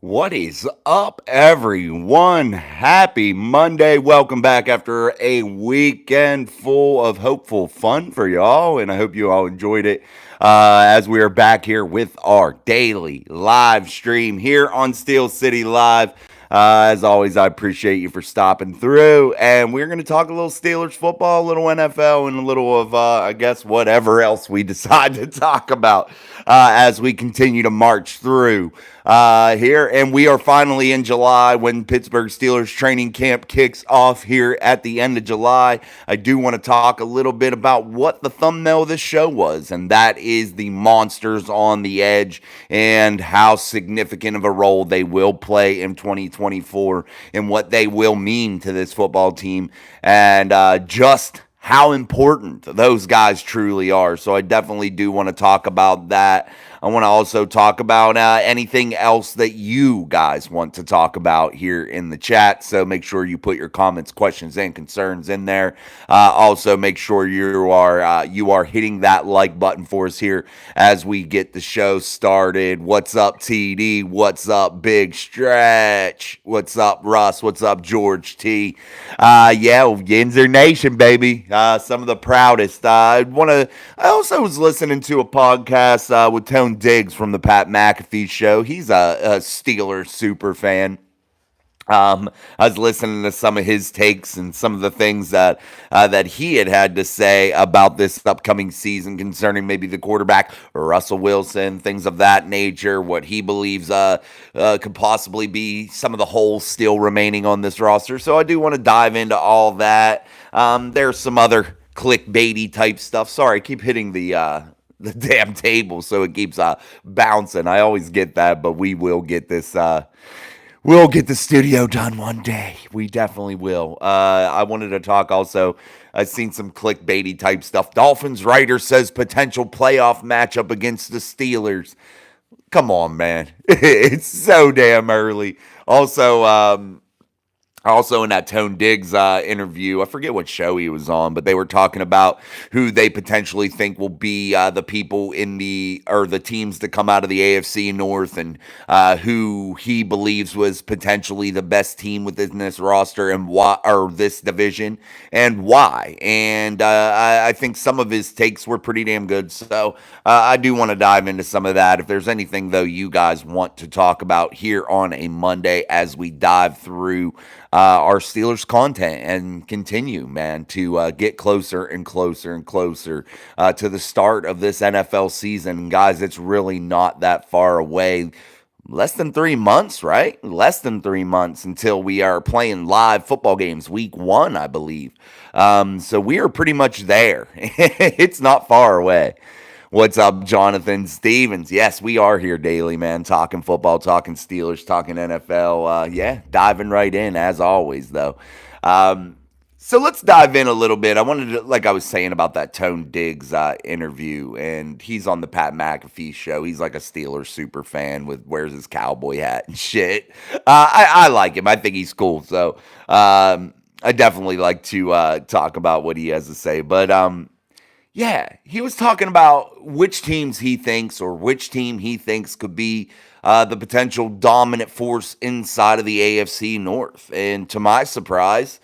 What is up, everyone? Happy Monday. Welcome back after a weekend full of hopeful fun for y'all, and I hope you all enjoyed it as we are back here with our daily live stream here on Steel City Live. As always, I appreciate you for stopping through, and we're going to talk a little Steelers football, a little NFL, and a little of, I guess, whatever else we decide to talk about as we continue to march through here. And we are finally in July when Pittsburgh Steelers training camp kicks off here at the end of July. I do want to talk a little bit about what the thumbnail of this show was, and that is the Monsters on the Edge and how significant of a role they will play in 2024 and what they will mean to this football team, and just how important those guys truly are. So I definitely do want to talk about that. I want to also talk about anything else that you guys want to talk about here in the chat. So make sure you put your comments, questions, and concerns in there. Also, make sure you are hitting that like button for us here as we get the show started. What's up, TD? What's up, Big Stretch? What's up, Russ? What's up, George T? Yinzer Nation, baby. Some of the proudest. I also was listening to a podcast with Tone Diggs from the Pat McAfee show. He's a Steelers super fan. I was listening to some of his takes and some of the things that he had to say about this upcoming season concerning maybe the quarterback, Russell Wilson, things of that nature, what he believes could possibly be some of the holes still remaining on this roster. So I do want to dive into all that. There's some other clickbaity type stuff. Sorry, I keep hitting the damn table so it keeps bouncing. I always get that, but we will get this. We'll get the studio done one day. We definitely will. I wanted to talk also. I've seen some clickbaity type stuff. Dolphins writer says potential playoff matchup against the Steelers. Come on, man. It's so damn early. Also, in that Tone Diggs interview, I forget what show he was on, but they were talking about who they potentially think will be the people the teams to come out of the AFC North, and who he believes was potentially the best team within this roster and why, or this division, and why. And I think some of his takes were pretty damn good. So I do want to dive into some of that. If there's anything though you guys want to talk about here on a Monday as we dive through our Steelers content and continue, man, to get closer and closer and closer to the start of this NFL season. And guys, it's really not that far away. Less than 3 months, right? Less than 3 months until we are playing live football games, week 1, I believe. So we are pretty much there. It's not far away. What's up, Jonathan Stevens? Yes, we are here daily, man, talking football, talking Steelers, talking NFL. Diving right in, as always, though. So let's dive in a little bit. I wanted to, like I was saying about that Tone Diggs interview, and he's on the Pat McAfee show. He's like a Steelers super fan wears his cowboy hat and shit. I like him. I think he's cool. So I definitely like to talk about what he has to say. But yeah, he was talking about which teams he thinks or which team he thinks could be the potential dominant force inside of the AFC North. And to my surprise,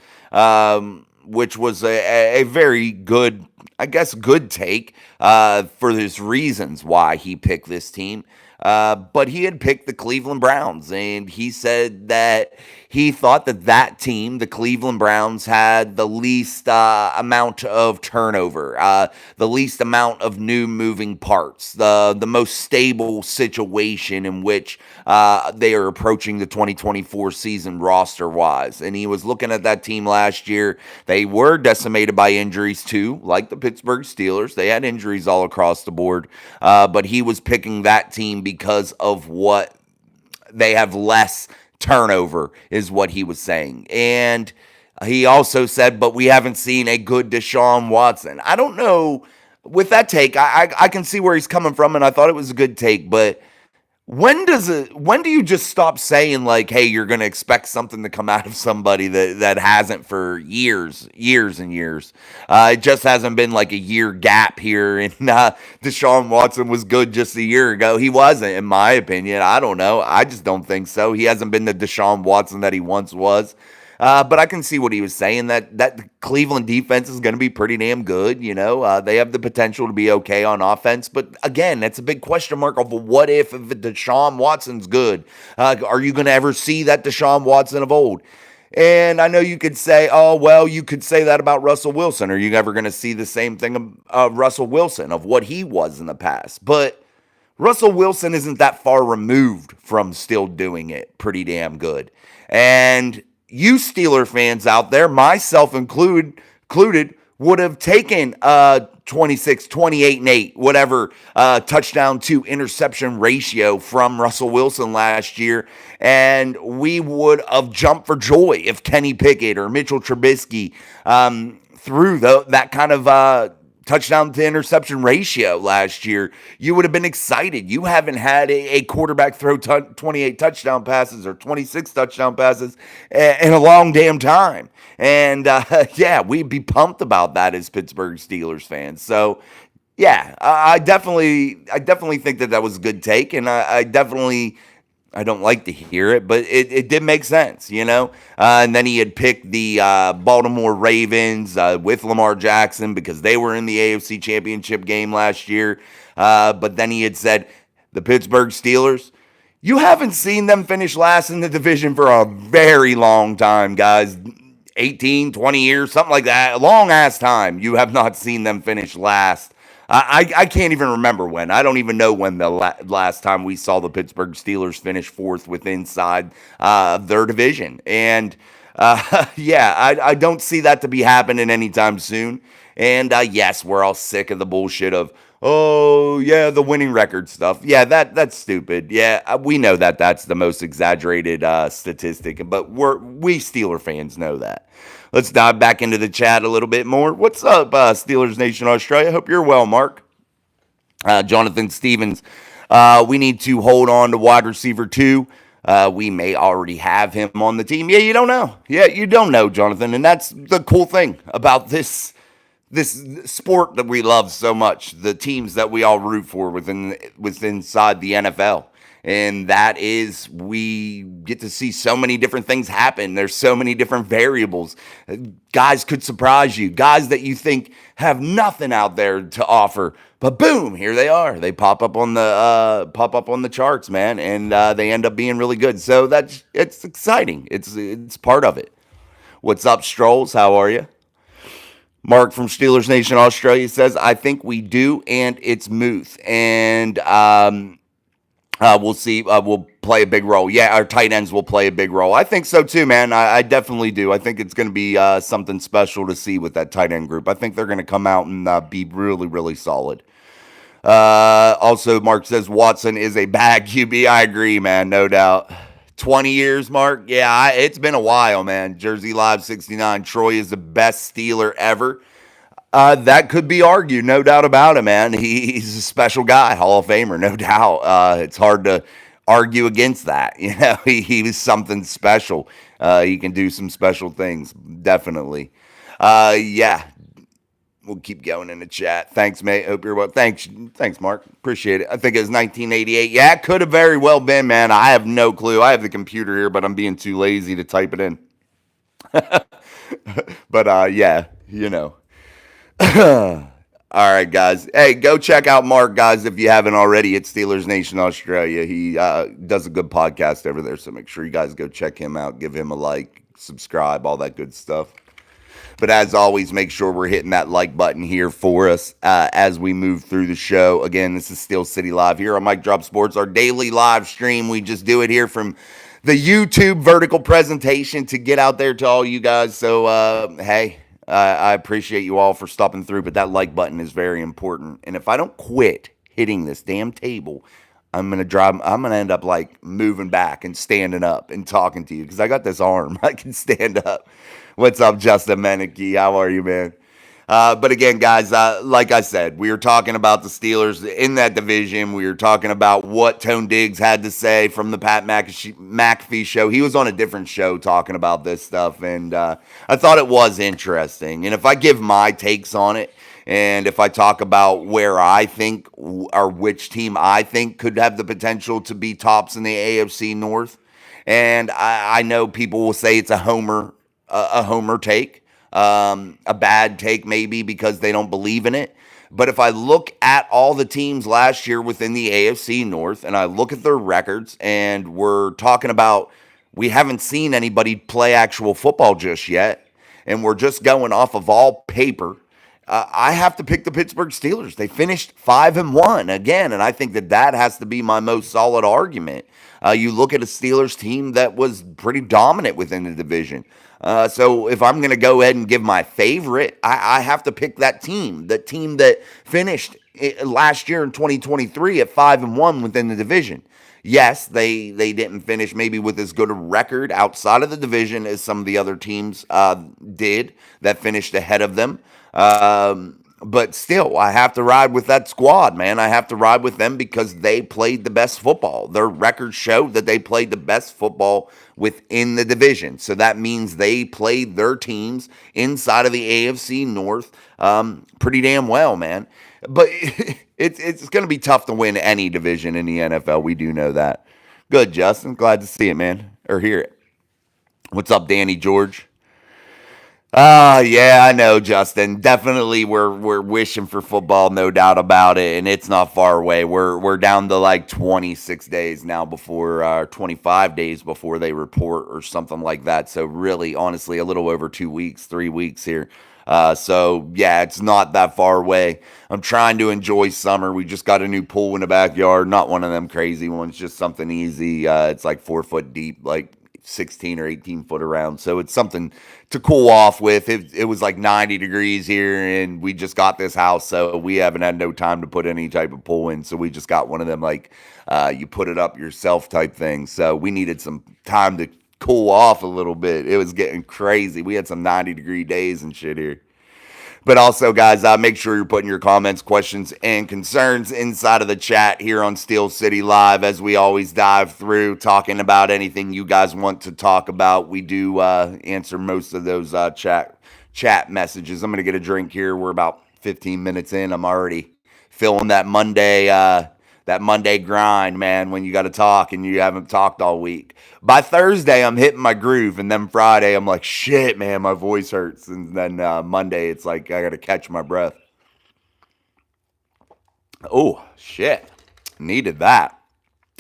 which was a very good, I guess, good take for his reasons why he picked this team. But he had picked the Cleveland Browns, and he said that he thought that team, the Cleveland Browns, had the least amount of turnover, the least amount of new moving parts, the most stable situation in which they are approaching the 2024 season roster-wise. And he was looking at that team last year. They were decimated by injuries too, like the Pittsburgh Steelers. They had injuries all across the board, but he was picking that team because of what they have less turnover, is what he was saying. And he also said, but we haven't seen a good Deshaun Watson. I don't know. With that take, I can see where he's coming from, and I thought it was a good take, but when do you just stop saying like, hey, you're going to expect something to come out of somebody that hasn't for years and years? It just hasn't been like a year gap here. And Deshaun Watson was good just a year ago. He wasn't, in my opinion. I don't know. I just don't think so. He hasn't been the Deshaun Watson that he once was. But I can see what he was saying, that Cleveland defense is going to be pretty damn good. They have the potential to be okay on offense. But again, that's a big question mark of what if Deshaun Watson's good? Are you going to ever see that Deshaun Watson of old? And I know you could say, oh, well, you could say that about Russell Wilson. Are you ever going to see the same thing of Russell Wilson, of what he was in the past? But Russell Wilson isn't that far removed from still doing it pretty damn good. And you Steeler fans out there, myself included, would have taken 26, 28, and 8, whatever touchdown to interception ratio from Russell Wilson last year. And we would have jumped for joy if Kenny Pickett or Mitchell Trubisky threw that kind of touchdown to interception ratio last year. You would have been excited. You haven't had a quarterback throw 28 touchdown passes or 26 touchdown passes in a long damn time. And yeah, we'd be pumped about that as Pittsburgh Steelers fans. So yeah, I definitely think that was a good take. And I don't like to hear it, but it did make sense, and then he had picked the Baltimore Ravens with Lamar Jackson because they were in the AFC Championship game last year. But then he had said, the Pittsburgh Steelers, you haven't seen them finish last in the division for a very long time, guys. 18, 20 years, something like that. A long-ass time. You have not seen them finish last. I can't even remember when. I don't even know when the last time we saw the Pittsburgh Steelers finish fourth with inside their division. And yeah, I don't see that to be happening anytime soon. And yes, we're all sick of the bullshit of, oh, yeah, the winning record stuff. Yeah, that's stupid. Yeah, we know that that's the most exaggerated statistic, but we Steeler fans know that. Let's dive back into the chat a little bit more. What's up, Steelers Nation Australia? Hope you're well, Mark. Jonathan Stevens, we need to hold on to wide receiver 2. We may already have him on the team. Yeah, you don't know. Yeah, you don't know, Jonathan. And that's the cool thing about this sport that we love so much, the teams that we all root for inside the NFL. And that is, we get to see so many different things happen. There's so many different variables. Guys could surprise you. Guys that you think have nothing out there to offer, but boom, here they are. They pop up on the charts, man, and they end up being really good. So it's exciting. It's part of it. What's up, Strolls? How are you? Mark from Steelers Nation Australia says, I think we do, and it's Muth. And we'll see. We'll play a big role. Yeah, our tight ends will play a big role. I think so too, man. I definitely do. I think it's going to be something special to see with that tight end group. I think they're going to come out and be really, really solid. Also, Mark says Watson is a bad QB. I agree, man. No doubt. 20 years, Mark? Yeah, it's been a while, man. Jersey Live 69. Troy is the best Steeler ever. That could be argued, no doubt about it, man. He's a special guy, Hall of Famer, no doubt. It's hard to argue against that. He was something special. He can do some special things, definitely. Yeah, we'll keep going in the chat. Thanks, mate. Hope you're well. Thanks, Mark. Appreciate it. I think it was 1988. Yeah, it could have very well been, man. I have no clue. I have the computer here, but I'm being too lazy to type it in. But yeah, All right, guys. Hey, go check out Mark, guys, if you haven't already. It's Steelers Nation Australia. He does a good podcast over there, so make sure you guys go check him out. Give him a like, subscribe, all that good stuff. But as always, make sure we're hitting that like button here for us as we move through the show. Again, this is Steel City Live here on Mic Drop Sports, our daily live stream. We just do it here from the YouTube vertical presentation to get out there to all you guys. So, hey, I appreciate you all for stopping through, but that like button is very important. And if I don't quit hitting this damn table, I'm going to end up like moving back and standing up and talking to you because I got this arm. I can stand up. What's up, Justin Meneke? How are you, man? But again, guys, like I said, we were talking about the Steelers in that division. We were talking about what Tone Diggs had to say from the Pat McAfee show. He was on a different show talking about this stuff, and I thought it was interesting. And if I give my takes on it, and if I talk about where I think or which team I think could have the potential to be tops in the AFC North, and I know people will say it's a homer take, a bad take maybe because they don't believe in it. But if I look at all the teams last year within the AFC North and I look at their records, and we're talking about we haven't seen anybody play actual football just yet, and we're just going off of all paper. I have to pick the Pittsburgh Steelers. They finished 5-1 again, and I think that has to be my most solid argument. You look at a Steelers team that was pretty dominant within the division. So if I'm going to go ahead and give my favorite, I have to pick that team that finished last year in 2023 at 5-1 within the division. Yes, they didn't finish maybe with as good a record outside of the division as some of the other teams did that finished ahead of them. But still, I have to ride with that squad, man. I have to ride with them because they played the best football. Their records show that they played the best football within the division. So that means they played their teams inside of the AFC North pretty damn well, man. But it's going to be tough to win any division in the NFL. We do know that. Good, Justin. Glad to see it, man, or hear it. What's up, Danny George? Yeah, I know, Justin. Definitely, we're wishing for football, no doubt about it, and it's not far away. We're down to like 26 days now before 25 days before they report or something like that. So really, honestly, a little over 2 weeks, 3 weeks here. So yeah, it's not that far away. I'm trying to enjoy summer. We just got a new pool in the backyard, not one of them crazy ones, just something easy. It's like 4 foot deep, like 16 or 18 foot around. So it's something to cool off with. It was like 90 degrees here, and we just got this house, so we haven't had no time to put any type of pool in. So we just got one of them like you put it up yourself type thing. So we needed some time to cool off a little bit. It was getting crazy. We had some 90-degree days and shit here. But also, guys, make sure you're putting your comments, questions, and concerns inside of the chat here on Steel City Live as we always dive through talking about anything you guys want to talk about. We do answer most of those chat messages. I'm going to get a drink here. We're about 15 minutes in. I'm already feeling that Monday grind, man, when you got to talk and you haven't talked all week. By Thursday, I'm hitting my groove, and then Friday, I'm like, shit, man, my voice hurts. And then Monday, it's like I got to catch my breath. Oh, shit. Needed that.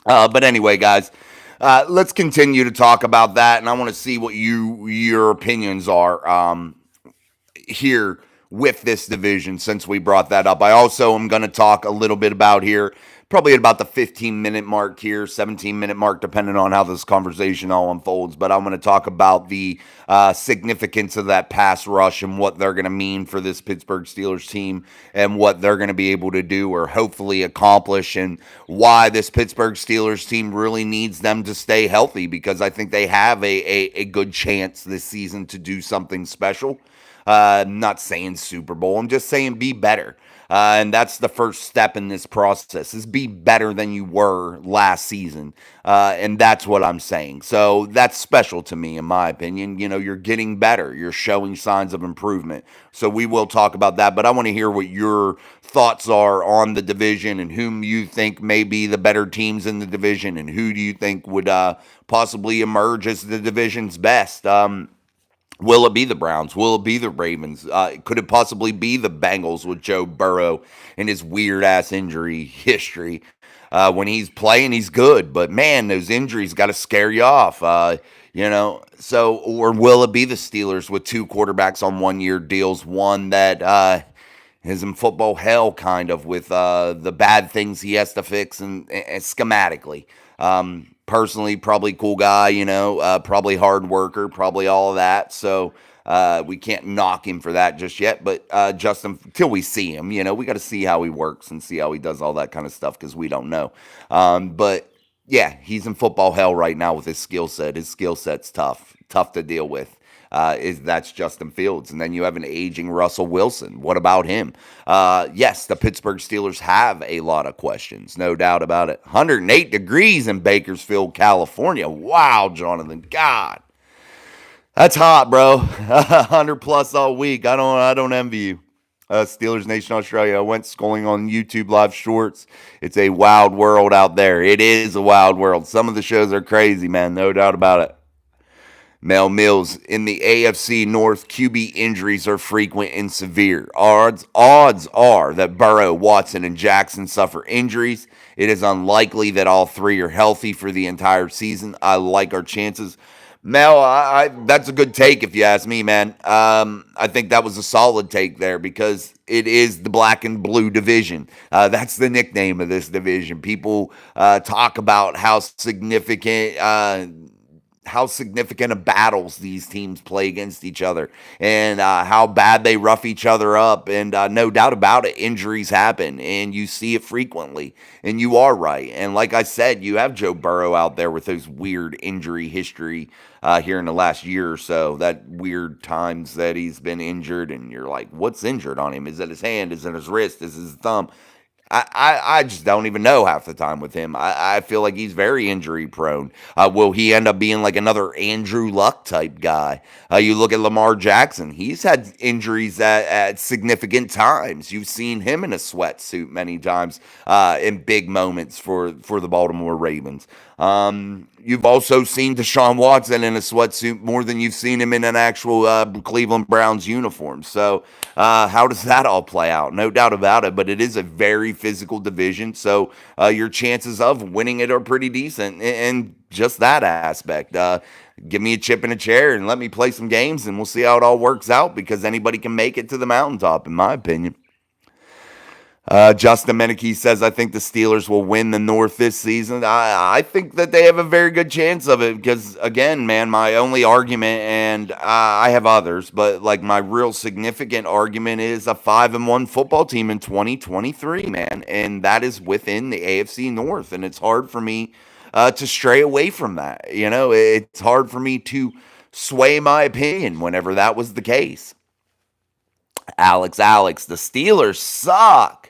But anyway, guys, let's continue to talk about that, and I want to see what your opinions are here with this division since we brought that up. I also am going to talk a little bit about here, probably at about the 15-minute mark here, 17-minute mark, depending on how this conversation all unfolds. But I'm going to talk about the significance of that pass rush and what they're going to mean for this Pittsburgh Steelers team and what they're going to be able to do or hopefully accomplish, and why this Pittsburgh Steelers team really needs them to stay healthy, because I think they have a good chance this season to do something special. I'm not saying Super Bowl. I'm just saying be better. And that's the first step in this process, is be better than you were last season. And that's what I'm saying. So that's special to me, in my opinion. You know, you're getting better. You're showing signs of improvement. So we will talk about that. But I want to hear what your thoughts are on the division and whom you think may be the better teams in the division and who do you think would possibly emerge as the division's best. Will it be the Browns? Will it be the Ravens? Could it possibly be the Bengals with Joe Burrow and his weird-ass injury history? When he's playing, he's good. But, man, those injuries got to scare you off, So, or will it be the Steelers with two quarterbacks on one-year deals, one that is in football hell, kind of, with the bad things he has to fix and schematically. Personally, probably cool guy, probably hard worker, probably all of that. So we can't knock him for that just yet. But Justin, till we see him, we got to see how he works and see how he does all that kind of stuff because we don't know. But yeah, he's in football hell right now with his skill set. His skill set's tough to deal with. that's Justin Fields. And then you have an aging Russell Wilson. What about him? Yes, the Pittsburgh Steelers have a lot of questions, no doubt about it. 108 degrees in Bakersfield, California. Wow, Jonathan. God. That's hot, bro. 100 plus all week. I don't envy you. Steelers Nation Australia. I went scrolling on YouTube live shorts. It's a wild world out there. It is a wild world. Some of the shows are crazy, man. No doubt about it. Mel Mills, in the AFC North, QB injuries are frequent and severe. Odds are that Burrow, Watson, and Jackson suffer injuries. It is unlikely that all three are healthy for the entire season. I like our chances. Mel, that's a good take if you ask me, man. I think that was a solid take there because it is the black and blue division. That's the nickname of this division. People talk about how significant of battles these teams play against each other and how bad they rough each other up. And no doubt about it, injuries happen and you see it frequently. And you are right. And like I said, you have Joe Burrow out there with those weird injury history here in the last year or so, that weird times that he's been injured. And you're like, what's injured on him? Is it his hand? Is it his wrist? Is it his thumb? I just don't even know half the time with him. I feel like he's very injury prone. Will he end up being like another Andrew Luck type guy? You look at Lamar Jackson. He's had injuries at significant times. You've seen him in a sweatsuit many times in big moments for the Baltimore Ravens. You've also seen Deshaun Watson in a sweatsuit more than you've seen him in an actual Cleveland Browns uniform. So how does that all play out? No doubt about it, but it is a very physical division. So your chances of winning it are pretty decent in just that aspect. Give me a chip and a chair and let me play some games and we'll see how it all works out because anybody can make it to the mountaintop, in my opinion. Justin Meneke says, I think the Steelers will win the North this season. I think that they have a very good chance of it because, again, man, my only argument, and I have others, but like my real significant argument is a 5-1 football team in 2023, man. And that is within the AFC North. And it's hard for me to stray away from that. You know, it's hard for me to sway my opinion whenever that was the case. Alex, the Steelers suck.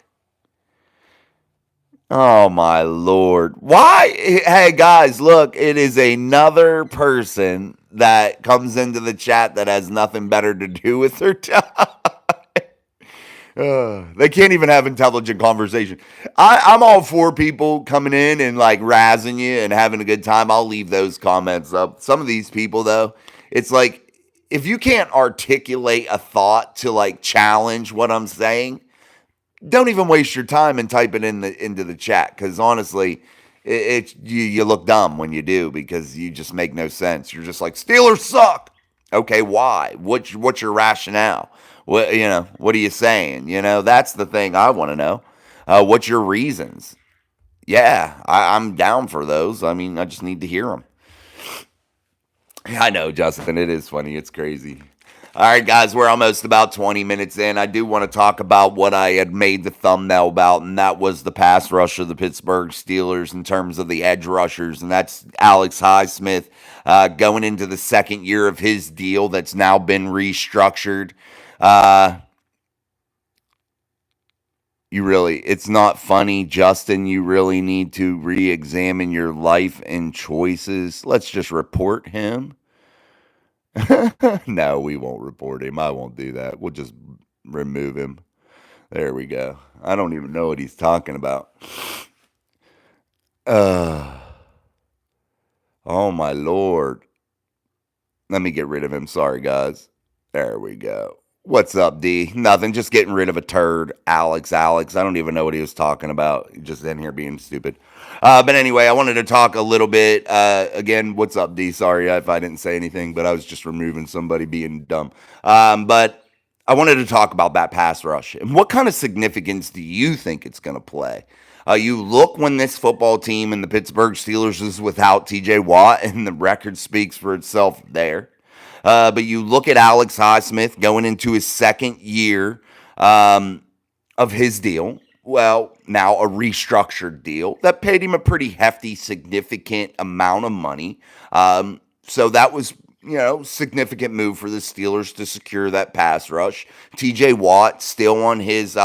Oh, my Lord. Why? Hey, guys, look, it is another person that comes into the chat that has nothing better to do with their time. They can't even have intelligent conversation. I'm all for people coming in and like razzing you and having a good time. I'll leave those comments up. Some of these people, though, it's like if you can't articulate a thought to like challenge what I'm saying, don't even waste your time and type it into the chat because honestly, you look dumb when you do because you just make no sense. You're just like, Steelers suck. Okay, why? What's your rationale? What are you saying? That's the thing I want to know. What's your reasons? Yeah, I'm down for those. I mean, I just need to hear them. I know, Justin. It is funny. It's crazy. All right, guys, we're almost about 20 minutes in. I do want to talk about what I had made the thumbnail about, and that was the pass rush of the Pittsburgh Steelers in terms of the edge rushers, and that's Alex Highsmith going into the second year of his deal that's now been restructured. It's not funny, Justin. You really need to re-examine your life and choices. Let's just report him. No, we won't report him. I won't do that. We'll just remove him. There we go. I don't even know what he's talking about. Oh, my Lord. Let me get rid of him. Sorry, guys. There we go. What's up, D? Nothing. Just getting rid of a turd. Alex. I don't even know what he was talking about. Just in here being stupid. But anyway, I wanted to talk a little bit. Again, what's up, D? Sorry if I didn't say anything, but I was just removing somebody being dumb. But I wanted to talk about that pass rush. And what kind of significance do you think it's going to play? You look when this football team and the Pittsburgh Steelers is without TJ Watt, and the record speaks for itself there. But you look at Alex Highsmith going into his second year of his deal. Well, now a restructured deal that paid him a pretty hefty, significant amount of money. So that was significant move for the Steelers to secure that pass rush. TJ Watt still on his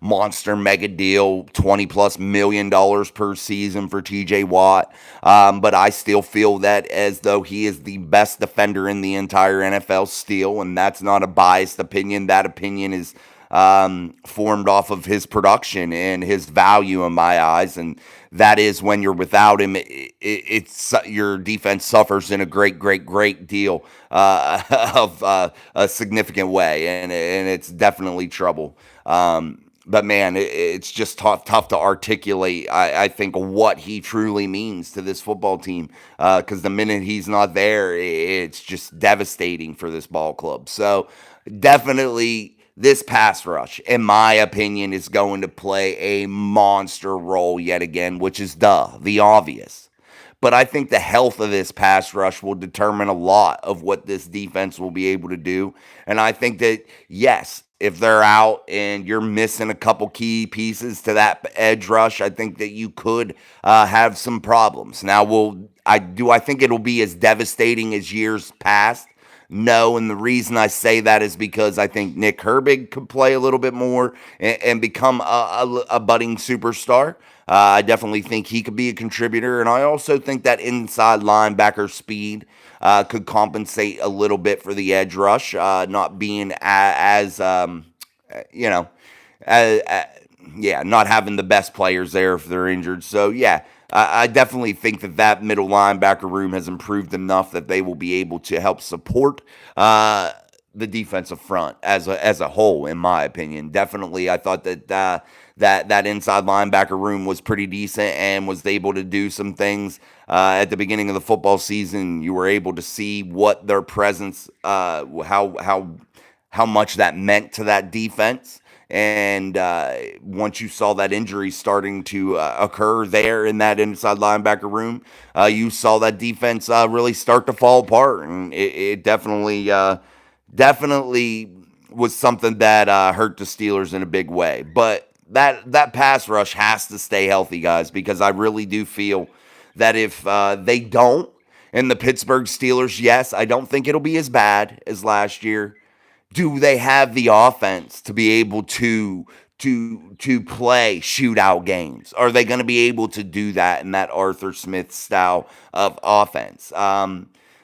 monster mega deal, $20+ million per season for TJ Watt. But I still feel that as though he is the best defender in the entire NFL still, and that's not a biased opinion. That opinion is formed off of his production and his value in my eyes. And that is when you're without him, it's your defense suffers in a great deal of a significant way, and it's definitely trouble. But man, it's just tough to articulate. I think what he truly means to this football team, because the minute he's not there, it's just devastating for this ball club. So definitely. This pass rush, in my opinion, is going to play a monster role yet again, which is the obvious. But I think the health of this pass rush will determine a lot of what this defense will be able to do. And I think that, yes, if they're out and you're missing a couple key pieces to that edge rush, I think that you could have some problems. Now, I think it'll be as devastating as years past? No, and the reason I say that is because I think Nick Herbig could play a little bit more and become a budding superstar. I definitely think he could be a contributor, and I also think that inside linebacker speed could compensate a little bit for the edge rush, not being not having the best players there if they're injured. So, yeah. I definitely think that middle linebacker room has improved enough that they will be able to help support the defensive front as a whole. In my opinion, definitely, I thought that that inside linebacker room was pretty decent and was able to do some things at the beginning of the football season. You were able to see what their presence, how much that meant to that defense. And once you saw that injury starting to occur there in that inside linebacker room, you saw that defense really start to fall apart. And it definitely was something that hurt the Steelers in a big way. But that pass rush has to stay healthy, guys, because I really do feel that if they don't, and the Pittsburgh Steelers, yes, I don't think it'll be as bad as last year. Do they have the offense to be able to play shootout games? Are they going to be able to do that in that Arthur Smith style of offense?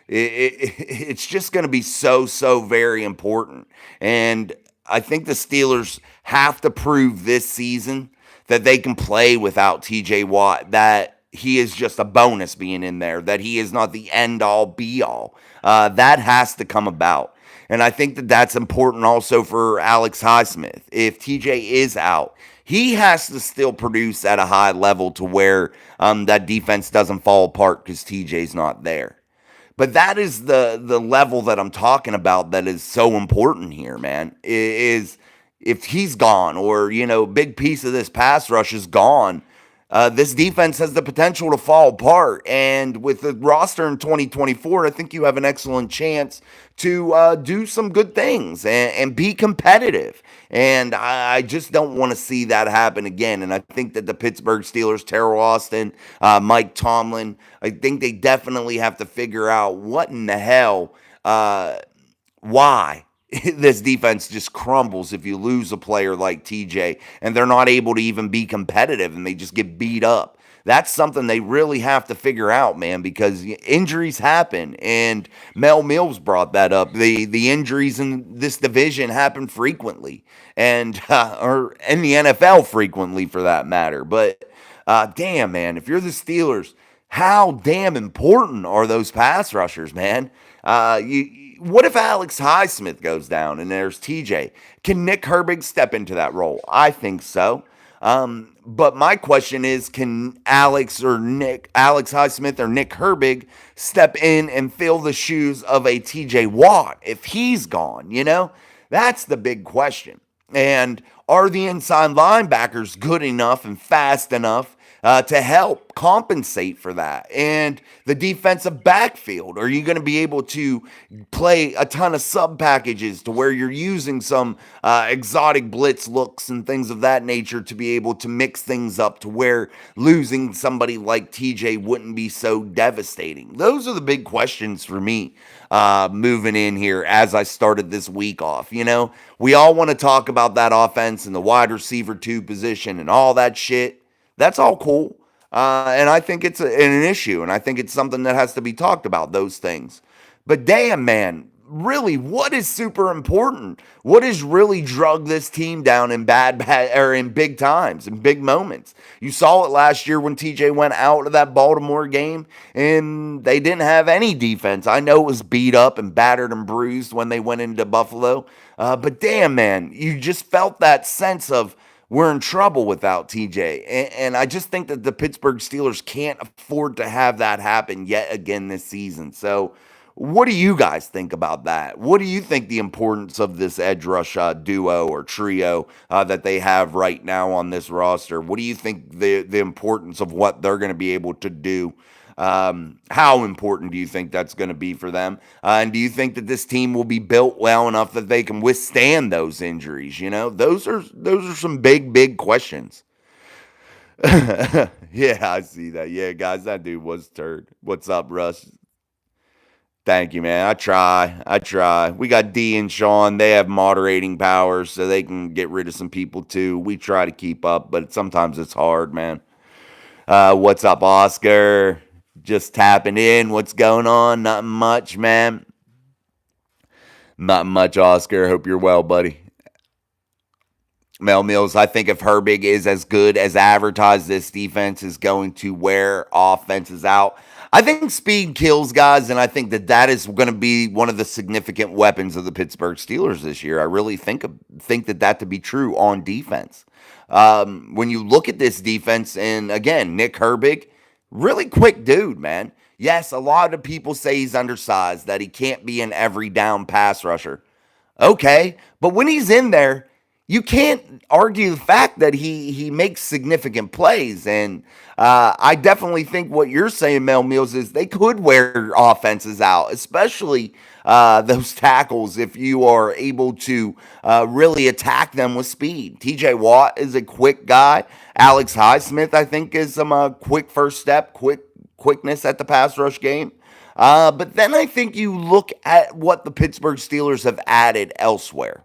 It's just going to be so very important. And I think the Steelers have to prove this season that they can play without TJ Watt, that he is just a bonus being in there, that he is not the end-all, be-all. That has to come about. And I think that that's important also for Alex Highsmith. If TJ is out, he has to still produce at a high level to where that defense doesn't fall apart because TJ's not there. But that is the level that I'm talking about that is so important here, man, is if he's gone or, big piece of this pass rush is gone, this defense has the potential to fall apart. And with the roster in 2024, I think you have an excellent chance to do some good things and be competitive. And I just don't want to see that happen again. And I think that the Pittsburgh Steelers, Terrell Austin, Mike Tomlin, I think they definitely have to figure out what in the hell, why this defense just crumbles if you lose a player like TJ and they're not able to even be competitive and they just get beat up. That's something they really have to figure out, man, because injuries happen, and Mel Mills brought that up. The injuries in this division happen frequently, and or in the NFL frequently for that matter. But damn, man, if you're the Steelers, how damn important are those pass rushers, man? What if Alex Highsmith goes down and there's TJ? Can Nick Herbig step into that role? I think so. But my question is, can Alex Highsmith or Nick Herbig step in and fill the shoes of a TJ Watt if he's gone? That's the big question. And are the inside linebackers good enough and fast enough to help compensate for that? And the defensive backfield, are you going to be able to play a ton of sub packages to where you're using some exotic blitz looks and things of that nature to be able to mix things up to where losing somebody like TJ wouldn't be so devastating? Those are the big questions for me moving in here as I started this week off. We all want to talk about that offense and the wide receiver 2 position and all that shit. That's all cool. And I think it's an issue, and I think it's something that has to be talked about, those things. But damn, man, really, what is super important? What has really drug this team down in or in big times, in big moments? You saw it last year when TJ went out of that Baltimore game, and they didn't have any defense. I know it was beat up and battered and bruised when they went into Buffalo, but damn, man, you just felt that sense of, we're in trouble without TJ. And I just think that the Pittsburgh Steelers can't afford to have that happen yet again this season. So, what do you guys think about that? What do you think the importance of this edge rush duo or trio that they have right now on this roster? What do you think the importance of what they're going to be able to do? How important do you think that's going to be for them? And do you think that this team will be built well enough that they can withstand those injuries? Those are some big questions. Yeah, I see that. Yeah, guys, that dude was turd. What's up, Russ? Thank you, man. I try. We got D and Sean. They have moderating powers, so they can get rid of some people too. We try to keep up, but sometimes it's hard, man. What's up, Oscar? Just tapping in. What's going on? Nothing much, man. Not much, Oscar. Hope you're well, buddy. Mel Mills, I think if Herbig is as good as advertised, this defense is going to wear offenses out. I think speed kills, guys, and I think that is going to be one of the significant weapons of the Pittsburgh Steelers this year. I really think that to be true on defense. When you look at this defense, and again, Nick Herbig, really quick dude, man. Yes, a lot of people say he's undersized, that he can't be an every down pass rusher. Okay, but when he's in there, you can't argue the fact that he makes significant plays. And I definitely think what you're saying, Mel Mills, is they could wear offenses out, especially those tackles, if you are able to really attack them with speed. TJ Watt is a quick guy. Alex Highsmith, I think, is some quick first step, quickness at the pass rush game. But then I think you look at what the Pittsburgh Steelers have added elsewhere.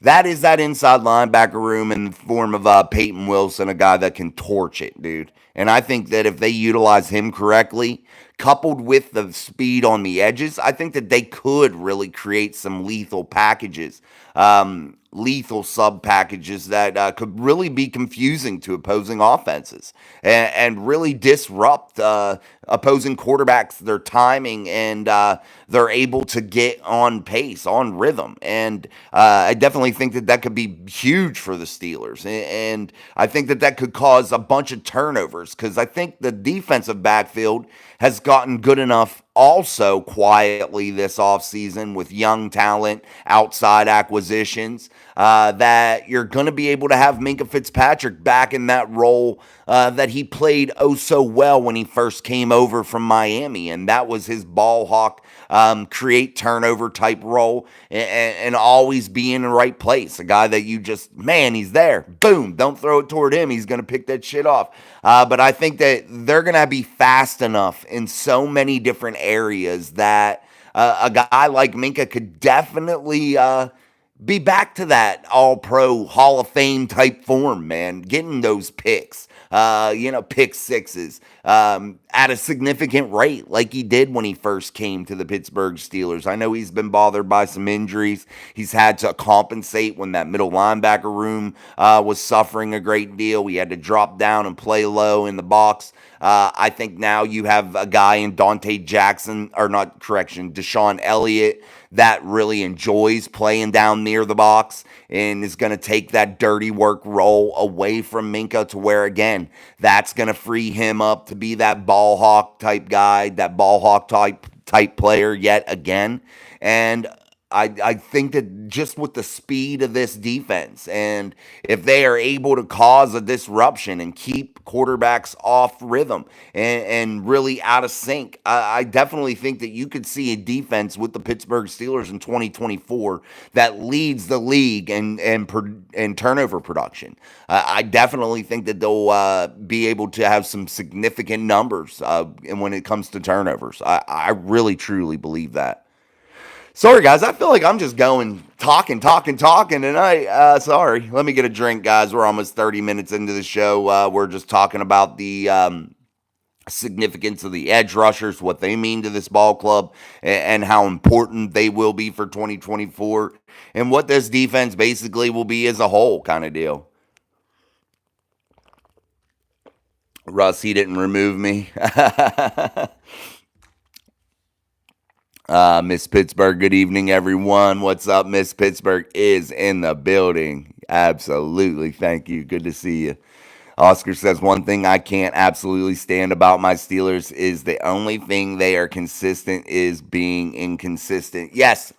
That is that inside linebacker room in the form of Peyton Wilson, a guy that can torch it, dude. And I think that if they utilize him correctly, coupled with the speed on the edges, I think that they could really create some lethal packages, lethal sub packages that could really be confusing to opposing offenses and really disrupt opposing quarterbacks, their timing, and they're able to get on pace, on rhythm. And I definitely think that could be huge for the Steelers. And I think that could cause a bunch of turnovers, because I think the defensive backfield has gotten good enough also quietly this offseason with young talent, outside acquisitions, that you're going to be able to have Minkah Fitzpatrick back in that role that he played oh so well when he first came over from Miami. And that was his ball hawk, create turnover type role, and always be in the right place. A guy that you just, man, he's there. Boom. Don't throw it toward him. He's going to pick that shit off. But I think that they're going to be fast enough in so many different areas that a guy like Minkah could definitely be back to that all-pro Hall of Fame type form, man. Getting those picks, pick sixes at a significant rate like he did when he first came to the Pittsburgh Steelers. I know he's been bothered by some injuries. He's had to compensate when that middle linebacker room was suffering a great deal. He had to drop down and play low in the box. I think now you have a guy in Deshaun Elliott that really enjoys playing down near the box and is going to take that dirty work role away from Minkah, to where, again, that's going to free him up to be that ball hawk type guy, that ball hawk type player yet again. And I think that just with the speed of this defense, and if they are able to cause a disruption and keep quarterbacks off rhythm and really out of sync, I definitely think that you could see a defense with the Pittsburgh Steelers in 2024 that leads the league in turnover production. I definitely think that they'll be able to have some significant numbers and when it comes to turnovers. I really truly believe that. Sorry, guys. I feel like I'm just going talking, and sorry. Let me get a drink, guys. We're almost 30 minutes into the show. We're just talking about the significance of the edge rushers, what they mean to this ball club, and how important they will be for 2024, and what this defense basically will be as a whole, kind of deal. Russ, he didn't remove me. Miss Pittsburgh, good evening, everyone. What's up? Miss Pittsburgh is in the building. Absolutely. Thank you. Good to see you. Oscar says, one thing I can't absolutely stand about my Steelers is the only thing they are consistent is being inconsistent. Yes.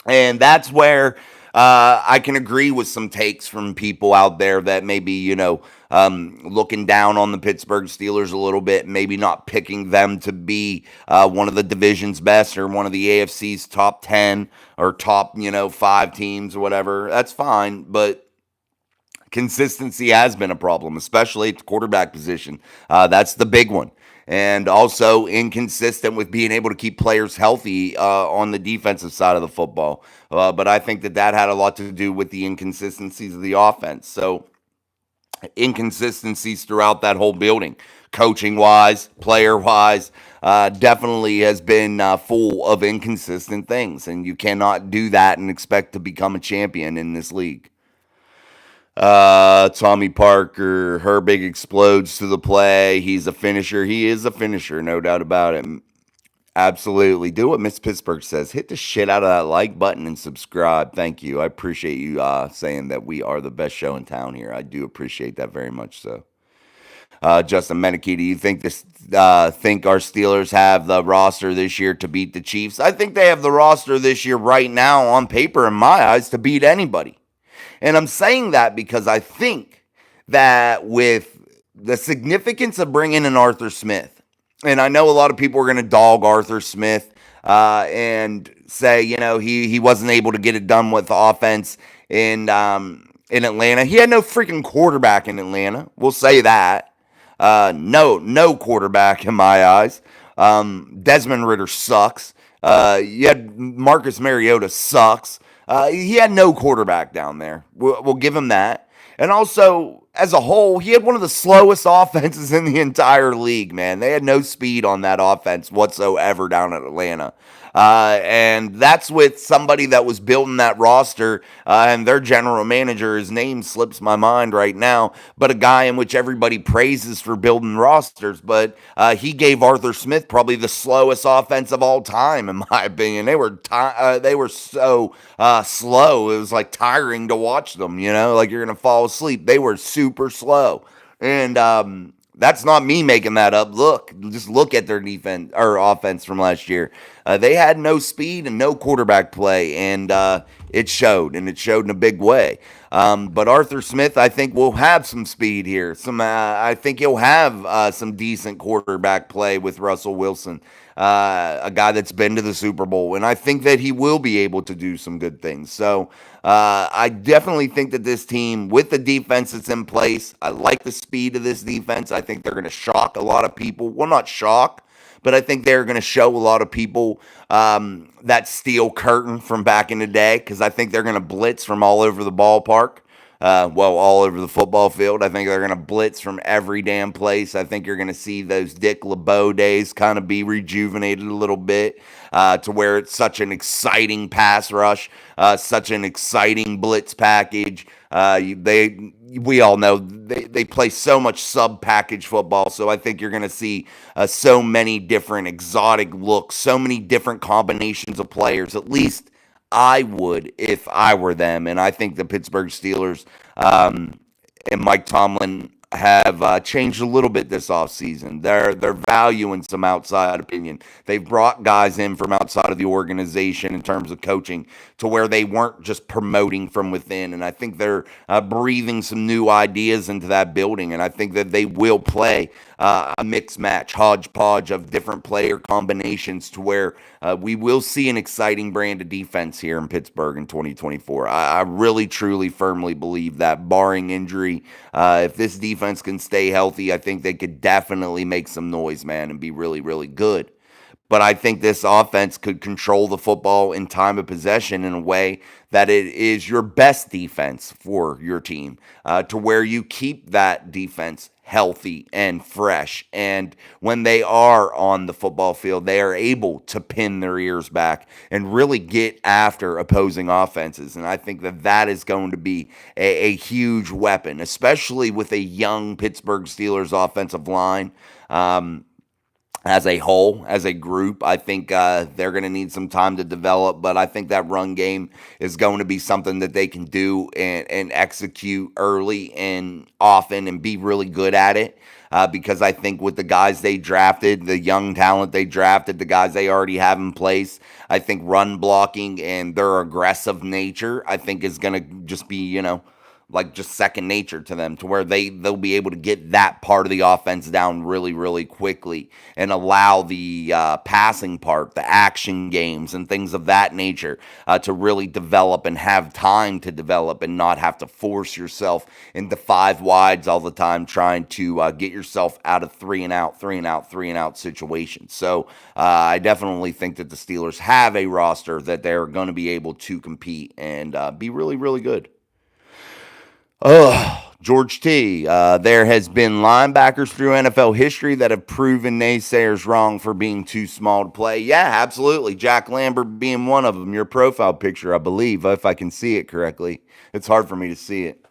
And that's where I can agree with some takes from people out there that maybe, looking down on the Pittsburgh Steelers a little bit, maybe not picking them to be one of the division's best or one of the AFC's top 10 or top, 5 teams or whatever. That's fine, but consistency has been a problem, especially at the quarterback position. That's the big one. And also inconsistent with being able to keep players healthy on the defensive side of the football. But I think that had a lot to do with the inconsistencies of the offense. So inconsistencies throughout that whole building, coaching-wise, player-wise, definitely has been full of inconsistent things. And you cannot do that and expect to become a champion in this league. Tommy Parker, Herbig explodes to the play. He's a finisher. He is a finisher, no doubt about it. Absolutely. Do what Miss Pittsburgh says. Hit the shit out of that like button and subscribe. Thank you. I appreciate you saying that we are the best show in town here. I do appreciate that very much so. Justin Menike, do you think think our Steelers have the roster this year to beat the Chiefs? I think they have the roster this year right now on paper, in my eyes, to beat anybody. And I'm saying that because I think that with the significance of bringing in Arthur Smith, and I know a lot of people are going to dog Arthur Smith and say, he wasn't able to get it done with the offense in Atlanta. He had no freaking quarterback in Atlanta. We'll say that. No quarterback in my eyes. Desmond Ridder sucks. You had Marcus Mariota sucks. He had no quarterback down there. We'll give him that. And also, as a whole, he had one of the slowest offenses in the entire league, man. They had no speed on that offense whatsoever down at Atlanta. And that's with somebody that was building that roster, and their general manager, his name slips my mind right now, but a guy in which everybody praises for building rosters. But he gave Arthur Smith probably the slowest offense of all time, in my opinion. They were so slow. It was like tiring to watch them, like you're going to fall asleep. They were super slow. And that's not me making that up. Just look at their defense or offense from last year. They had no speed and no quarterback play, and it showed in a big way. But Arthur Smith, I think, will have some speed here. I think he'll have some decent quarterback play with Russell Wilson, a guy that's been to the Super Bowl, and I think that he will be able to do some good things. So I definitely think that this team, with the defense that's in place, I like the speed of this defense. I think they're going to shock a lot of people. Well, not shock, but I think they're going to show a lot of people that steel curtain from back in the day, because I think they're going to blitz from all over the ballpark. All over the football field. I think they're going to blitz from every damn place. I think you're going to see those Dick LeBeau days kind of be rejuvenated a little bit to where it's such an exciting pass rush, such an exciting blitz package. We all know they play so much sub-package football, so I think you're going to see so many different exotic looks, so many different combinations of players, at least I would if I were them. And I think the Pittsburgh Steelers and Mike Tomlin, have changed a little bit this offseason. They're valuing some outside opinion. They've brought guys in from outside of the organization in terms of coaching to where they weren't just promoting from within. And I think they're breathing some new ideas into that building. And I think that they will play a mixed match, hodgepodge of different player combinations to where we will see an exciting brand of defense here in Pittsburgh in 2024. I really, truly, firmly believe that, barring injury, if this defense can stay healthy, I think they could definitely make some noise, man, and be really, really good. But I think this offense could control the football in time of possession in a way that it is your best defense for your team, to where you keep that defense healthy and fresh. And when they are on the football field, they are able to pin their ears back and really get after opposing offenses. And I think that that is going to be a huge weapon, especially with a young Pittsburgh Steelers offensive line. As a whole, as a group, I think they're going to need some time to develop, but I think that run game is going to be something that they can do and execute early and often and be really good at it. Because I think with the guys they drafted, the young talent they drafted, the guys they already have in place, I think run blocking and their aggressive nature, I think is going to just be, like just second nature to them, to where they'll be able to get that part of the offense down really, really quickly and allow the passing part, the action games and things of that nature to really develop and have time to develop and not have to force yourself into five wides all the time trying to get yourself out of three and out situations. So I definitely think that the Steelers have a roster that they're going to be able to compete and be really, really good. George T. There has been linebackers through NFL history that have proven naysayers wrong for being too small to play. Yeah, absolutely. Jack Lambert being one of them. Your profile picture, I believe, if I can see it correctly. It's hard for me to see it.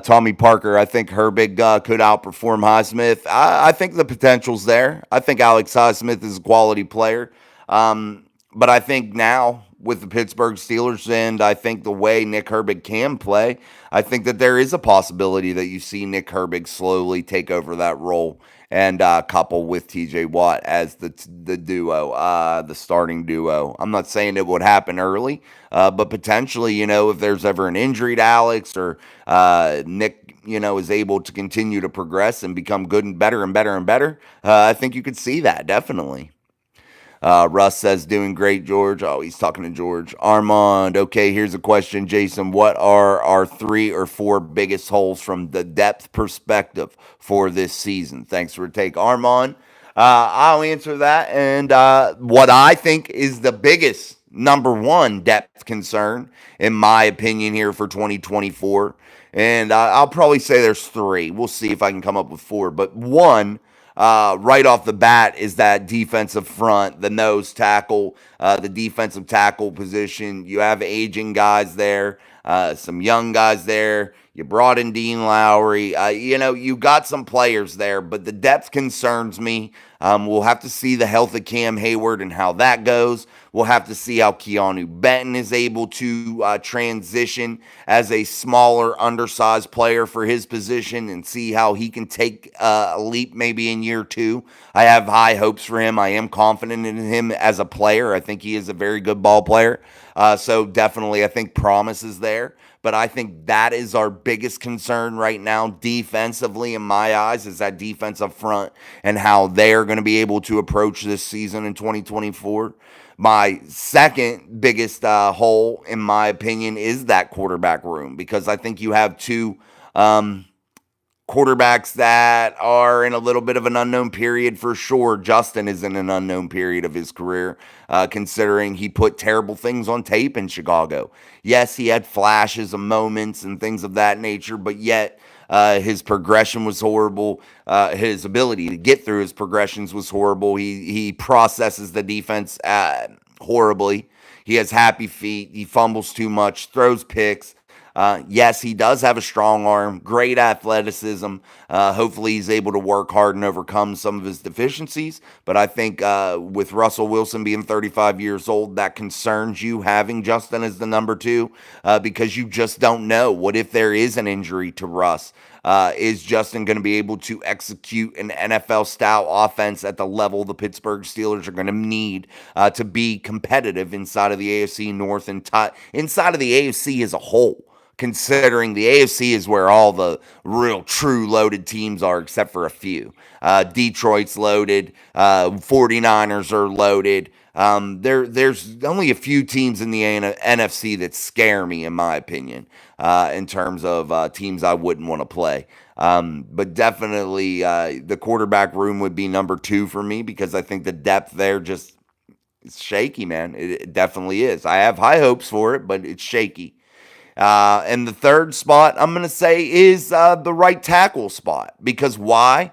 Tommy Parker, I think Herbig could outperform Highsmith. I think the potential's there. I think Alex Highsmith is a quality player. But I think now with the Pittsburgh Steelers and I think the way Nick Herbig can play, I think that there is a possibility that you see Nick Herbig slowly take over that role and couple with TJ Watt as the duo, the starting duo. I'm not saying it would happen early, but potentially, if there's ever an injury to Alex or Nick, is able to continue to progress and become good and better and better and better, I think you could see that, definitely. Russ says, doing great, George. Oh, he's talking to George. Armand, okay, here's a question, Jason. What are our 3 or 4 biggest holes from the depth perspective for this season? Thanks for a take, Armand. I'll answer that. And what I think is the biggest number one depth concern, in my opinion, here for 2024. And I'll probably say there's 3. We'll see if I can come up with 4. But one, right off the bat, is that defensive front, the nose tackle, the defensive tackle position. You have aging guys there, some young guys there. You brought in Dean Lowry. You got some players there, but the depth concerns me. We'll have to see the health of Cam Hayward and how that goes. We'll have to see how Keanu Benton is able to transition as a smaller, undersized player for his position and see how he can take a leap maybe in year 2. I have high hopes for him. I am confident in him as a player. I think he is a very good ball player. So definitely I think promise is there. But I think that is our biggest concern right now defensively in my eyes, is that defensive front and how they're going to be able to approach this season in 2024. My second biggest hole, in my opinion, is that quarterback room, because I think you have 2 quarterbacks that are in a little bit of an unknown period for sure. Justin is in an unknown period of his career, considering he put terrible things on tape in Chicago. Yes, he had flashes of moments and things of that nature, but yet his progression was horrible. His ability to get through his progressions was horrible. He processes the defense horribly. He has happy feet. He fumbles too much, throws picks. Yes, he does have a strong arm, great athleticism. Hopefully he's able to work hard and overcome some of his deficiencies. But I think with Russell Wilson being 35 years old, that concerns you having Justin as the number 2 because you just don't know. What if there is an injury to Russ? Is Justin going to be able to execute an NFL-style offense at the level the Pittsburgh Steelers are going to need to be competitive inside of the AFC North and inside of the AFC as a whole? Considering the AFC is where all the real true loaded teams are, except for a few. Detroit's loaded. 49ers are loaded. There's only a few teams in the NFC that scare me, in my opinion, in terms of teams I wouldn't want to play. But definitely the quarterback room would be number 2 for me, because I think the depth there just is shaky, man. It definitely is. I have high hopes for it, but it's shaky. And the third spot I'm going to say is the right tackle spot. Because why?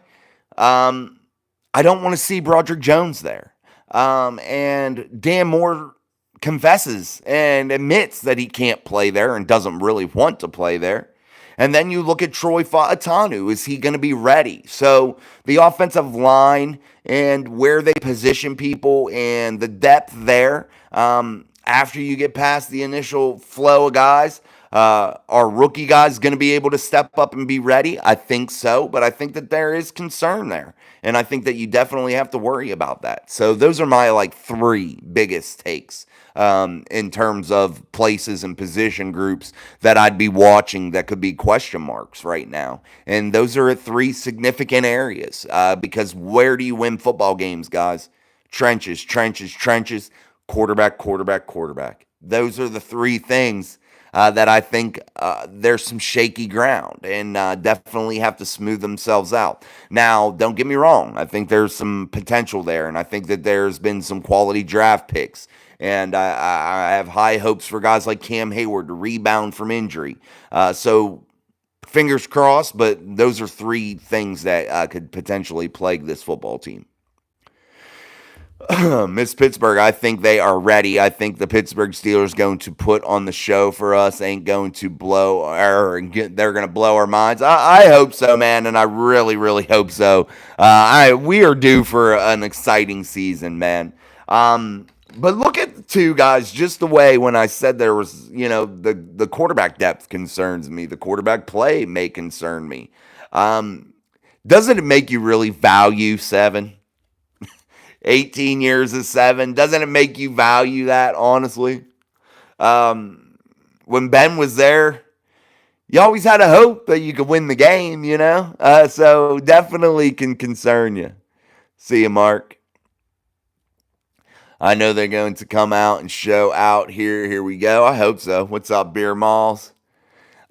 I don't want to see Broderick Jones there. And Dan Moore confesses and admits that he can't play there and doesn't really want to play there. And then you look at Troy Fautanu. Is he going to be ready? So the offensive line and where they position people and the depth there, after you get past the initial flow of guys, are rookie guys going to be able to step up and be ready? I think so, but I think that there is concern there. And I think that you definitely have to worry about that. So those are my 3 biggest takes in terms of places and position groups that I'd be watching that could be question marks right now. And those are 3 significant areas because where do you win football games, guys? Trenches, trenches, trenches, quarterback, quarterback, quarterback. Those are the 3 things that I think there's some shaky ground and definitely have to smooth themselves out. Now, don't get me wrong. I think there's some potential there, and I think that there's been some quality draft picks. And I have high hopes for guys like Cam Hayward to rebound from injury. So fingers crossed, but those are 3 things that could potentially plague this football team. Miss Pittsburgh, I think they are ready. I think the Pittsburgh Steelers going to put on the show for us. Ain't going to they're going to blow our minds. I hope so, man, and I really, really hope so. We are due for an exciting season, man. But look at the 2 guys, just the way when I said there was, the quarterback depth concerns me. The quarterback play may concern me. Doesn't it make you really value 7? 18 years of 7. Doesn't it make you value that, honestly? When Ben was there, you always had a hope that you could win the game, so definitely can concern you. See you, Mark. I know they're going to come out and show out here. Here we go. I hope so. What's up, Beer Malls?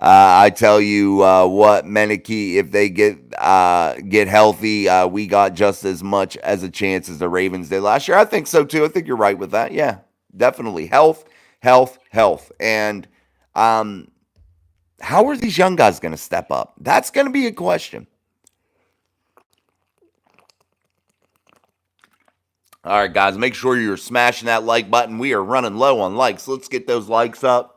I tell you what, Meneke, if they get healthy, we got just as much as a chance as the Ravens did last year. I think so too. I think you're right with that. Yeah, definitely. Health. And how are these young guys going to step up? That's going to be a question. All right, guys, make sure you're smashing that like button. We are running low on likes. Let's get those likes up.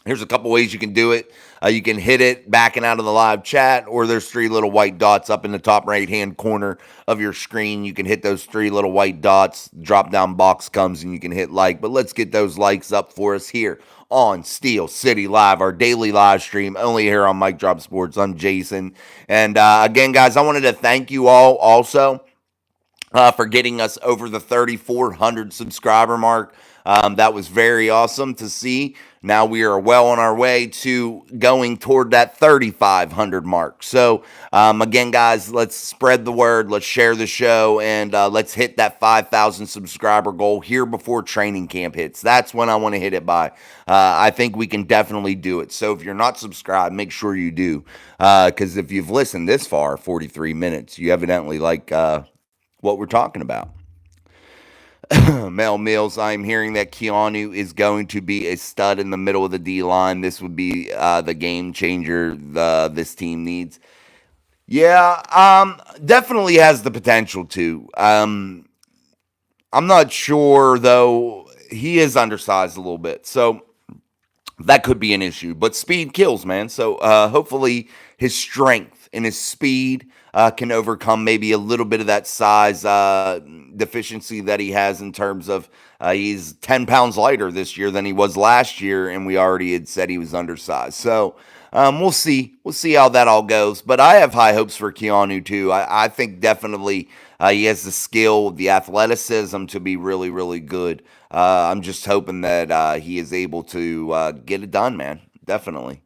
Here's a couple ways you can do it. You can hit it backing out of the live chat, or there's 3 little white dots up in the top right-hand corner of your screen. You can hit those 3 little white dots. Drop-down box comes, and you can hit like. But let's get those likes up for us here on Steel City Live, our daily live stream, only here on Mic Drop Sports. I'm Jason. And again, guys, I wanted to thank you all also for getting us over the 3,400 subscriber mark. That was very awesome to see. Now we are well on our way to going toward that 3,500 mark. So, again, guys, let's spread the word. Let's share the show, and let's hit that 5,000 subscriber goal here before training camp hits. That's when I want to hit it by. I think we can definitely do it. So if you're not subscribed, make sure you do. Because if you've listened this far, 43 minutes, you evidently like what we're talking about. Mel Mills, I'm hearing that Keanu is going to be a stud in the middle of the D-line. This would be the game changer this team needs. Yeah, definitely has the potential to. I'm not sure, though. He is undersized a little bit, so that could be an issue. But speed kills, man. So hopefully his strength and his speed can overcome maybe a little bit of that size deficiency that he has in terms of he's 10 pounds lighter this year than he was last year, and we already had said he was undersized. So We'll see. We'll see how that all goes. But I have high hopes for Keanu too. I think definitely he has the skill, the athleticism to be really, really good. I'm just hoping that he is able to get it done, man. Definitely.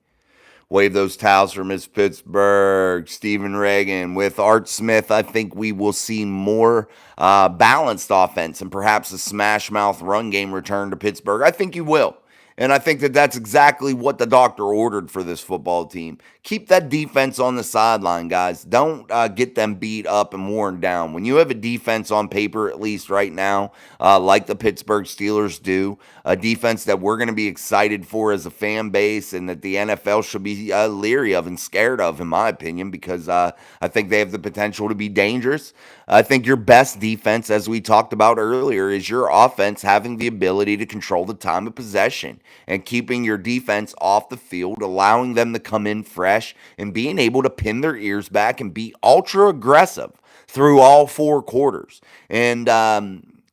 Wave those towels for Miss Pittsburgh, Stephen Reagan. With Art Smith, I think we will see more balanced offense and perhaps a smash mouth run game return to Pittsburgh. I think you will. And I think that that's exactly what the doctor ordered for this football team. Keep that defense on the sideline, guys. Don't get them beat up and worn down. When you have a defense on paper, at least right now, like the Pittsburgh Steelers do, a defense that we're going to be excited for as a fan base and that the NFL should be leery of and scared of, in my opinion, because I think they have the potential to be dangerous. I think your best defense, as we talked about earlier, is your offense having the ability to control the time of possession and keeping your defense off the field, allowing them to come in fresh and being able to pin their ears back and be ultra aggressive through all four quarters and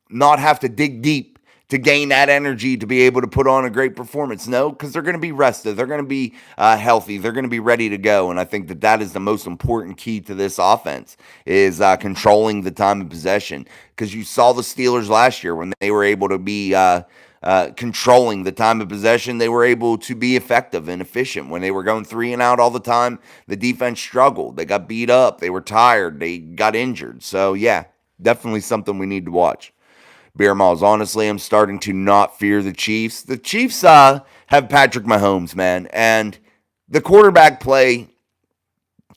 not have to dig deep to gain that energy to be able to put on a great performance. No, because they're going to be rested. They're going to be healthy. They're going to be ready to go. And I think that that is the most important key to this offense is controlling the time of possession. Because you saw the Steelers last year when they were able to be controlling the time of possession, they were able to be effective and efficient. When they were going 3 and out all the time, the defense struggled. They got beat up. They were tired. They got injured. So, yeah, definitely something we need to watch. Beer Malls, honestly, I'm starting to not fear the Chiefs. The Chiefs have Patrick Mahomes, man. And the quarterback play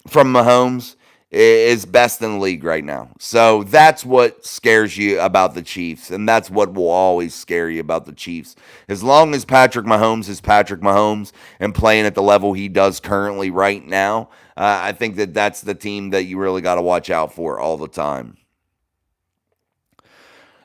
from Mahomes is best in the league right now. So that's what scares you about the Chiefs. And that's what will always scare you about the Chiefs. As long as Patrick Mahomes is Patrick Mahomes and playing at the level he does currently right now, I think that that's the team that you really got to watch out for all the time.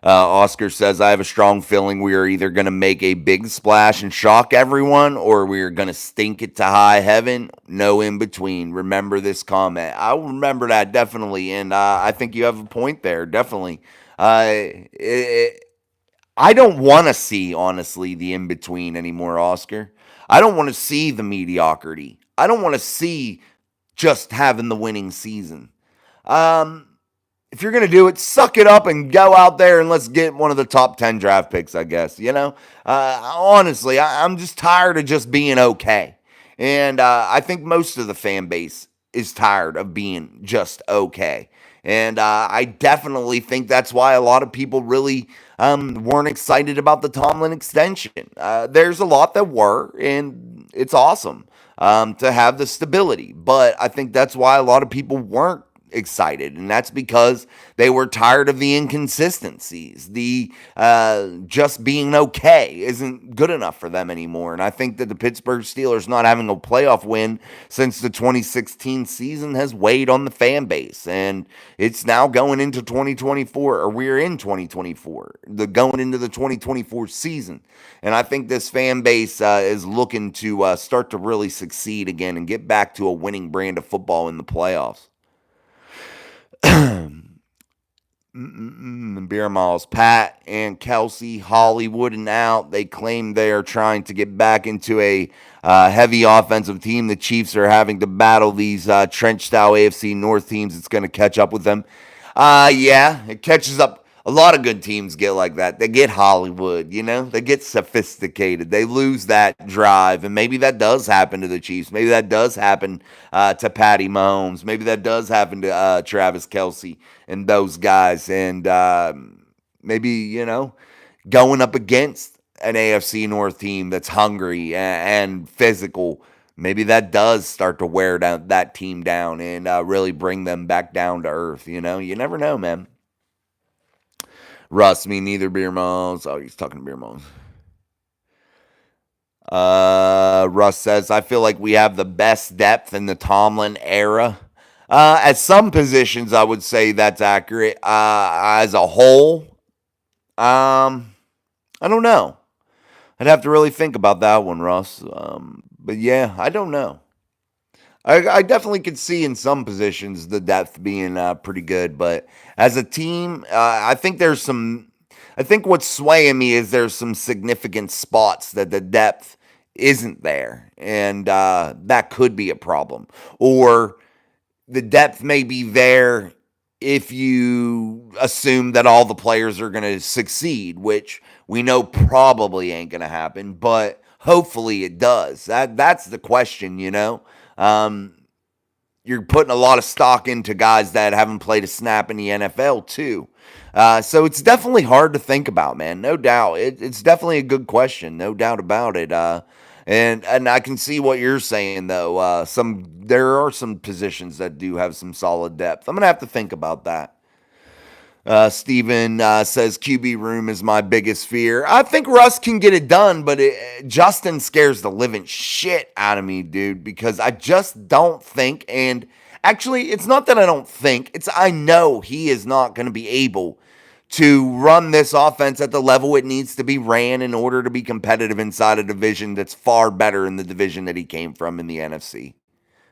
Oscar says, I have a strong feeling we are either going to make a big splash and shock everyone or we are going to stink it to high heaven. No in between. Remember this comment. I'll remember that definitely. And I think you have a point there. Definitely. I don't want to see, honestly, the in between anymore, Oscar. I don't want to see the mediocrity. I don't want to see just having the winning season. If you're going to do it, suck it up and go out there and let's get one of the top 10 draft picks, I guess. You know, honestly, I'm just tired of just being okay. And I think most of the fan base is tired of being just okay. And I definitely think that's why a lot of people really weren't excited about the Tomlin extension. There's a lot that were, and it's awesome to have the stability. But I think that's why a lot of people weren't excited, and that's because they were tired of the inconsistencies. The just being okay isn't good enough for them anymore. And I think that the Pittsburgh Steelers not having a playoff win since the 2016 season has weighed on the fan base, and it's now going into 2024, or we're in 2024, going into the 2024 season. And I think this fan base is looking to start to really succeed again and get back to a winning brand of football in the playoffs. Beer Miles, Pat and Kelsey, Hollywood and out. They claim they are trying to get back into a heavy offensive team. The Chiefs are having to battle these trench-style AFC North teams. It's going to catch up with them. Yeah, it catches up. A lot of good teams get like that. They get Hollywood, you know? They get sophisticated. They lose that drive, and maybe that does happen to the Chiefs. Maybe that does happen to Patty Mahomes. Maybe that does happen to Travis Kelce and those guys. And maybe, you know, going up against an AFC North team that's hungry and physical, maybe that does start to wear down that team down and really bring them back down to earth, you know? You never know, man. Russ, me neither, Beer Moms. Oh, he's talking to Beer Moms. Russ says, I feel like we have the best depth in the Tomlin era. At some positions, I would say that's accurate. As a whole, I don't know. I'd have to really think about that one, Russ. But yeah, I don't know. I definitely could see in some positions the depth being pretty good, but as a team, I think there's some. I think what's swaying me is there's some significant spots that the depth isn't there, and that could be a problem. Or the depth may be there if you assume that all the players are going to succeed, which we know probably ain't going to happen, but hopefully it does. That's the question, you know. Um, you're putting a lot of stock into guys that haven't played a snap in the NFL too. So it's definitely hard to think about, man. No doubt. It's definitely a good question. No doubt about it. And I can see what you're saying though. There are some positions that do have some solid depth. I'm gonna have to think about that. Steven says QB room is my biggest fear. I think Russ can get it done, but Justin scares the living shit out of me, dude, because I just don't think, and actually, it's not that I don't think, it's I know he is not going to be able to run this offense at the level it needs to be ran in order to be competitive inside a division that's far better in the division that he came from in the NFC,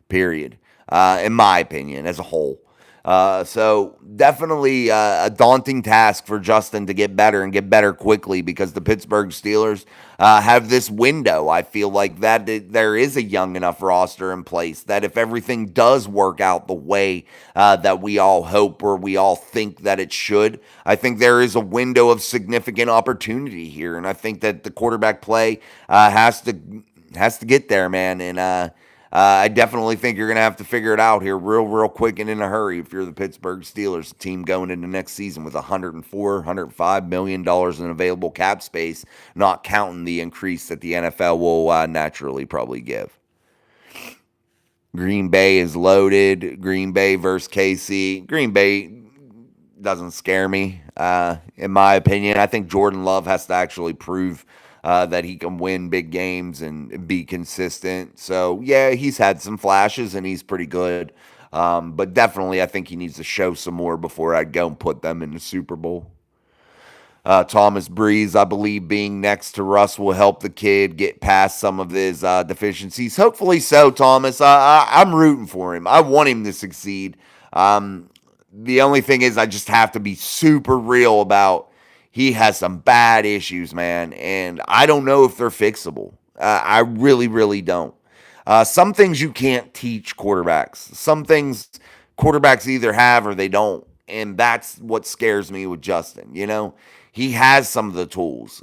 period, in my opinion, as a whole. So definitely a daunting task for Justin to get better and get better quickly because the Pittsburgh Steelers have this window. I feel like that there is a young enough roster in place that if everything does work out the way that we all hope or we all think that it should, I think there is a window of significant opportunity here. And I think that the quarterback play has to get there, man. And I definitely think you're going to have to figure it out here real quick and in a hurry if you're the Pittsburgh Steelers, a team going into next season with $105 million in available cap space, not counting the increase that the NFL will naturally probably give. Green Bay is loaded. Green Bay versus KC. Green Bay doesn't scare me, in my opinion. I think Jordan Love has to actually prove that he can win big games and be consistent. So, yeah, he's had some flashes and he's pretty good. But definitely, I think he needs to show some more before I'd go and put them in the Super Bowl. Thomas Breeze, I believe being next to Russ will help the kid get past some of his deficiencies. Hopefully so, Thomas. I'm rooting for him. I want him to succeed. The only thing is I just have to be super real about he has some bad issues, man, and I don't know if they're fixable. I really don't. Some things you can't teach quarterbacks. Some things quarterbacks either have or they don't, and that's what scares me with Justin. You know, he has some of the tools,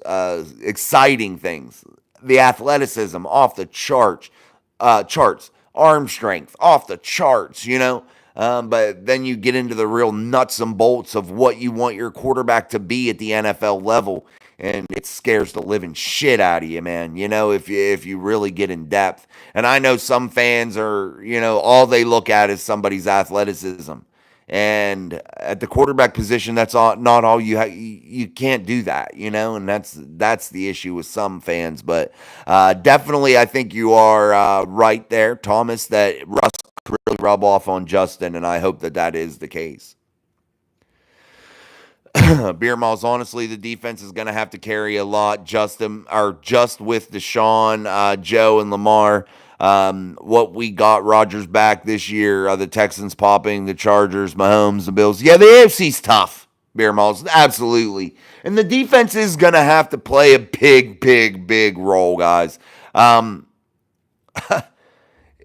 exciting things, the athleticism off the charts, arm strength off the charts. You know. But then you get into the real nuts and bolts of what you want your quarterback to be at the NFL level, and it scares the living shit out of you, man. You know, if you really get in depth. And I know some fans are, you know, all they look at is somebody's athleticism. And at the quarterback position, that's not all you you can't do that, you know, and that's the issue with some fans. But definitely, I think you are right there, Thomas, that Russ could really rub off on Justin, and I hope that is the case. Beer Malls, honestly, the defense is going to have to carry a lot. Just with Deshaun, Joe, and Lamar. What we got Rodgers back this year, the Texans popping, the Chargers, Mahomes, the Bills. Yeah, the AFC's tough, Beer Malls, absolutely. And the defense is going to have to play a big role, guys.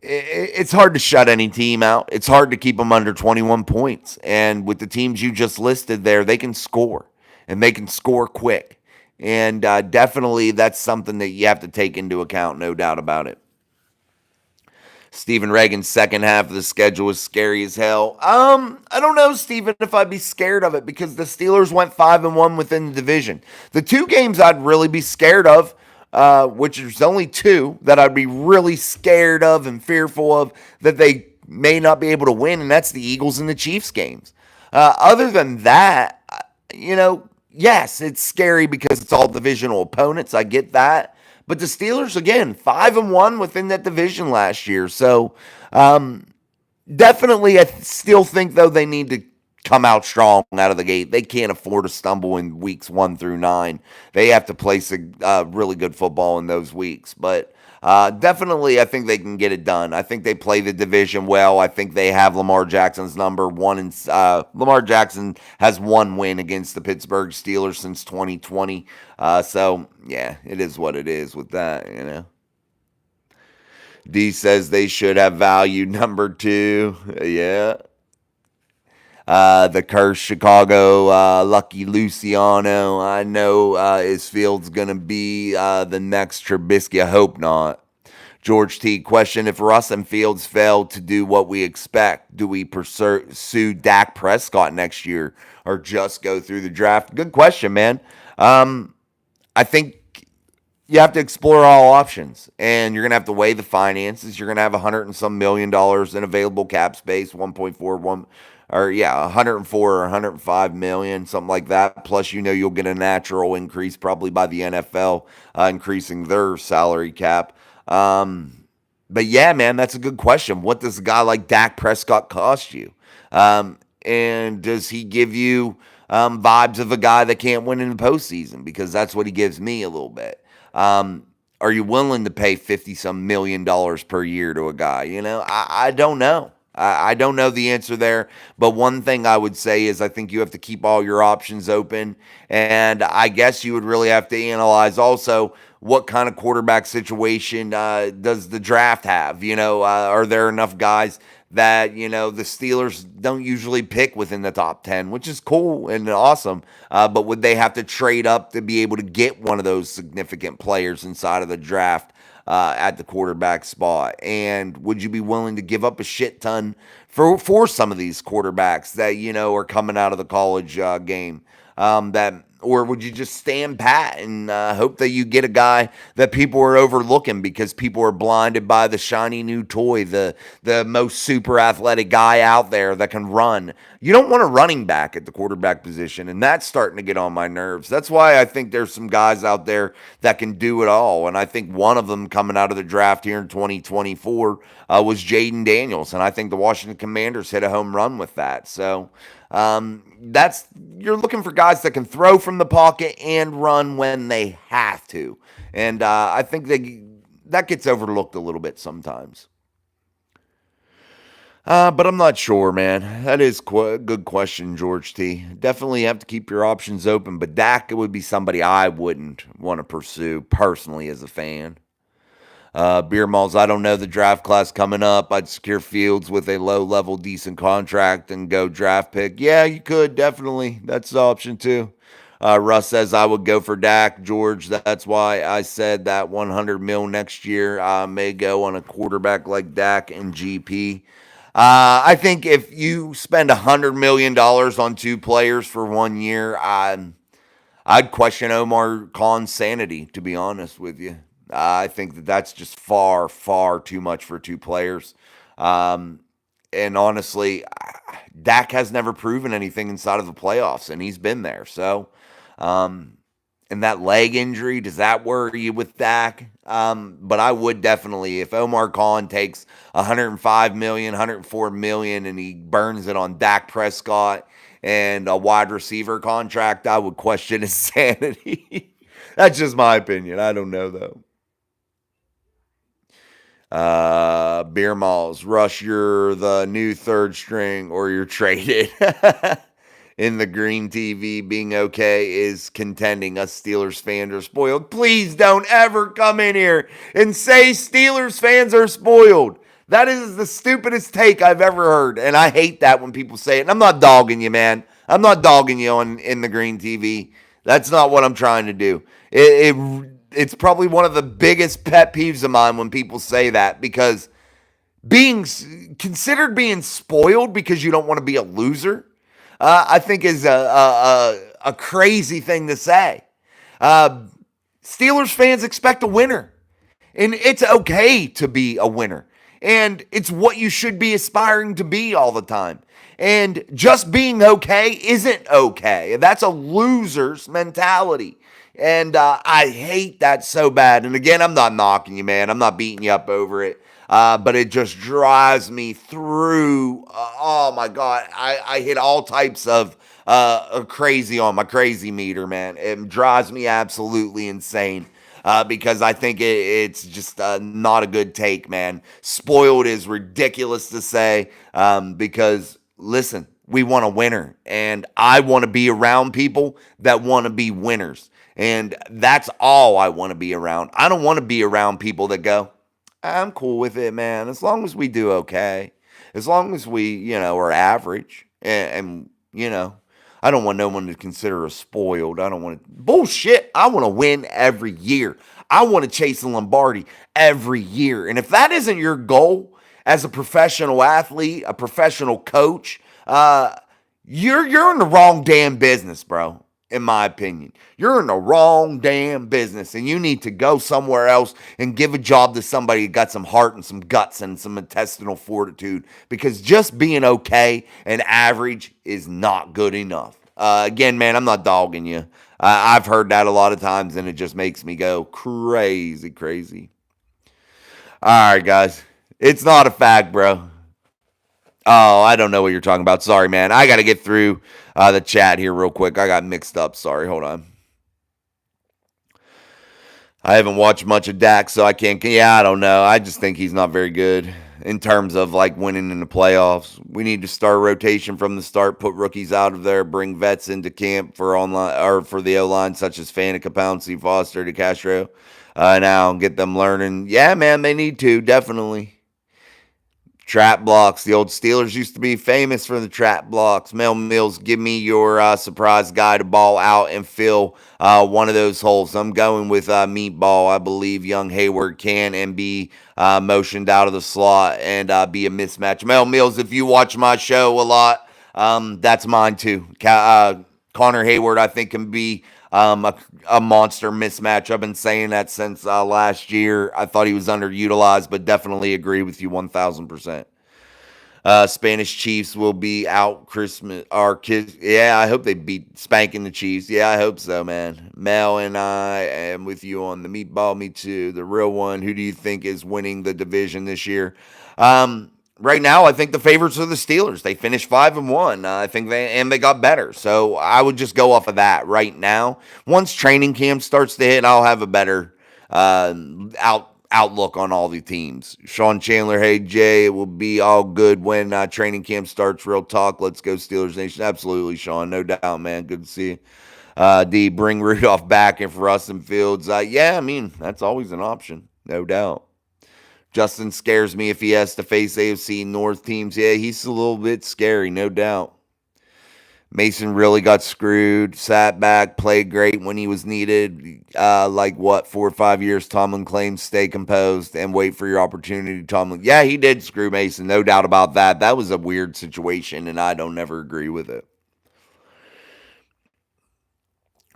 It's hard to shut any team out. It's hard to keep them under 21 points. And with the teams you just listed there, they can score, and they can score quick. And definitely that's something that you have to take into account, no doubt about it. Stephen Reagan's second half of the schedule is scary as hell. I don't know, Stephen, if I'd be scared of it because the Steelers went 5-1 within the division. The two games I'd really be scared of, which is only two that I'd be really scared of and fearful of that they may not be able to win, and that's the Eagles and the Chiefs games. Other than that, you know, yes, it's scary because it's all divisional opponents. I get that. But the Steelers, again, 5-1 within that division last year. So definitely I still think, though, they need to come out strong out of the gate. They can't afford to stumble in weeks 1 through 9. They have to play really good football in those weeks. But definitely I think they can get it done. I think they play the division well. I think they have Lamar Jackson's number one. Lamar Jackson has one win against the Pittsburgh Steelers since 2020. So, yeah, it is what it is with that, you know. D says they should have value number 2. Yeah. The cursed Chicago Lucky Luciano. I know is Fields going to be the next Trubisky? I hope not. George T. Question: if Russ and Fields fail to do what we expect, do we pursue Dak Prescott next year or just go through the draft? Good question, man. I think you have to explore all options, and you're going to have to weigh the finances. You're going to have $100 and some million in available cap space, 1.41 or 104 or 105 million, something like that. Plus, you'll get a natural increase probably by the NFL increasing their salary cap. But yeah, man, that's a good question. What does a guy like Dak Prescott cost you? And does he give you vibes of a guy that can't win in the postseason? Because that's what he gives me a little bit. Are you willing to pay $50-some million per year to a guy? I don't know. I don't know the answer there. But one thing I would say is I think you have to keep all your options open. And I guess you would really have to analyze also what kind of quarterback situation does the draft have? Are there enough guys that, the Steelers don't usually pick within the top 10, which is cool and awesome. But would they have to trade up to be able to get one of those significant players inside of the draft at the quarterback spot? And would you be willing to give up a shit ton for some of these quarterbacks that, are coming out of the college game? Or would you just stand pat and hope that you get a guy that people are overlooking because people are blinded by the shiny new toy, the most super athletic guy out there that can run? You don't want a running back at the quarterback position, and that's starting to get on my nerves. That's why I think there's some guys out there that can do it all, and I think one of them coming out of the draft here in 2024 was Jaden Daniels, and I think the Washington Commanders hit a home run with that. So you're looking for guys that can throw from the pocket and run when they have to. And I think that gets overlooked a little bit sometimes. But I'm not sure, man. That is a good question, George T. Definitely have to keep your options open. But Dak would be somebody I wouldn't want to pursue personally as a fan. Beer Malls, I don't know the draft class coming up. I'd secure Fields with a low-level decent contract and go draft pick. Yeah, you could, definitely. That's the option, too. Russ says I would go for Dak. George, that's why I said that $100 million next year may go on a quarterback like Dak and GP. I think if you spend $100 million on 2 players for 1 year, I'd question Omar Khan's sanity, to be honest with you. I think that's just far, far too much for 2 players. And honestly, Dak has never proven anything inside of the playoffs, and he's been there. So, and that leg injury, does that worry you with Dak? But I would definitely, if Omar Khan takes $105 million, $104 million, and he burns it on Dak Prescott and a wide receiver contract, I would question his sanity. That's just my opinion. I don't know, though. Beer Malls, Rush, you're the new 3rd string or you're traded. In the green TV, being okay is contending. Us Steelers fans are spoiled. Please don't ever come in here and say Steelers fans are spoiled. That is the stupidest take I've ever heard, and I hate that when people say it. And I'm not dogging you, man. I'm not dogging you in the green TV. That's not what I'm trying to do. It's probably one of the biggest pet peeves of mine when people say that, because being considered being spoiled because you don't want to be a loser, I think is a crazy thing to say. Steelers fans expect a winner, and it's okay to be a winner, and it's what you should be aspiring to be all the time. And just being okay isn't okay. That's a loser's mentality. And I hate that so bad. And again, I'm not knocking you, man. I'm not beating you up over it. But it just drives me through. Oh, my God. I hit all types of crazy on my crazy meter, man. It drives me absolutely insane. Because I think it's just not a good take, man. Spoiled is ridiculous to say because, listen, we want a winner. And I want to be around people that want to be winners. And that's all I want to be around. I don't want to be around people that go, I'm cool with it, man. As long as we do okay. As long as we, are average. And I don't want no one to consider us spoiled. I don't want to. Bullshit. I want to win every year. I want to chase the Lombardi every year. And if that isn't your goal as a professional athlete, a professional coach, you're in the wrong damn business, bro. In my opinion, you're in the wrong damn business, and you need to go somewhere else and give a job to somebody who got some heart and some guts and some intestinal fortitude. Because just being okay and average is not good enough. Again, man, I'm not dogging you. I've heard that a lot of times, and it just makes me go crazy, crazy. All right, guys, it's not a fact, bro. Oh, I don't know what you're talking about. Sorry, man. I got to get through the chat here real quick. I got mixed up. Sorry. Hold on. I haven't watched much of Dak, so I can't. Yeah, I don't know. I just think he's not very good in terms of like winning in the playoffs. We need to start rotation from the start, put rookies out of there, bring vets into camp for online or for the O line, such as Faneca, Pouncey, Foster, DeCastro. Now get them learning. Yeah, man, they need to definitely. Trap blocks. The old Steelers used to be famous for the trap blocks. Mel Mills, give me your surprise guy to ball out and fill one of those holes. I'm going with Meatball. I believe young Hayward can and be motioned out of the slot and be a mismatch. Mel Mills, if you watch my show a lot, that's mine too. Connor Hayward, I think, can be a monster mismatch. I've been saying that since last year. I thought he was underutilized, but definitely agree with you 1,000%. Spanish Chiefs will be out Christmas. Our kids, yeah, I hope they beat spanking the Chiefs. Yeah, I hope so, man. Mel and I am with you on the meatball. Me too. The real one. Who do you think is winning the division this year? Right now, I think the favorites are the Steelers. They finished 5-1. I think they got better. So I would just go off of that right now. Once training camp starts to hit, I'll have a better outlook on all the teams. Sean Chandler, hey Jay, it will be all good when training camp starts. Real talk. Let's go Steelers Nation. Absolutely, Sean. No doubt, man. Good to see you. D, bring Rudolph back and for Russ and Fields. Yeah, I mean, that's always an option. No doubt. Justin scares me if he has to face AFC North teams. Yeah, he's a little bit scary, no doubt. Mason really got screwed, sat back, played great when he was needed. 4 or 5 years, Tomlin claims stay composed and wait for your opportunity. Tomlin, yeah, he did screw Mason, no doubt about that. That was a weird situation, and I don't never agree with it.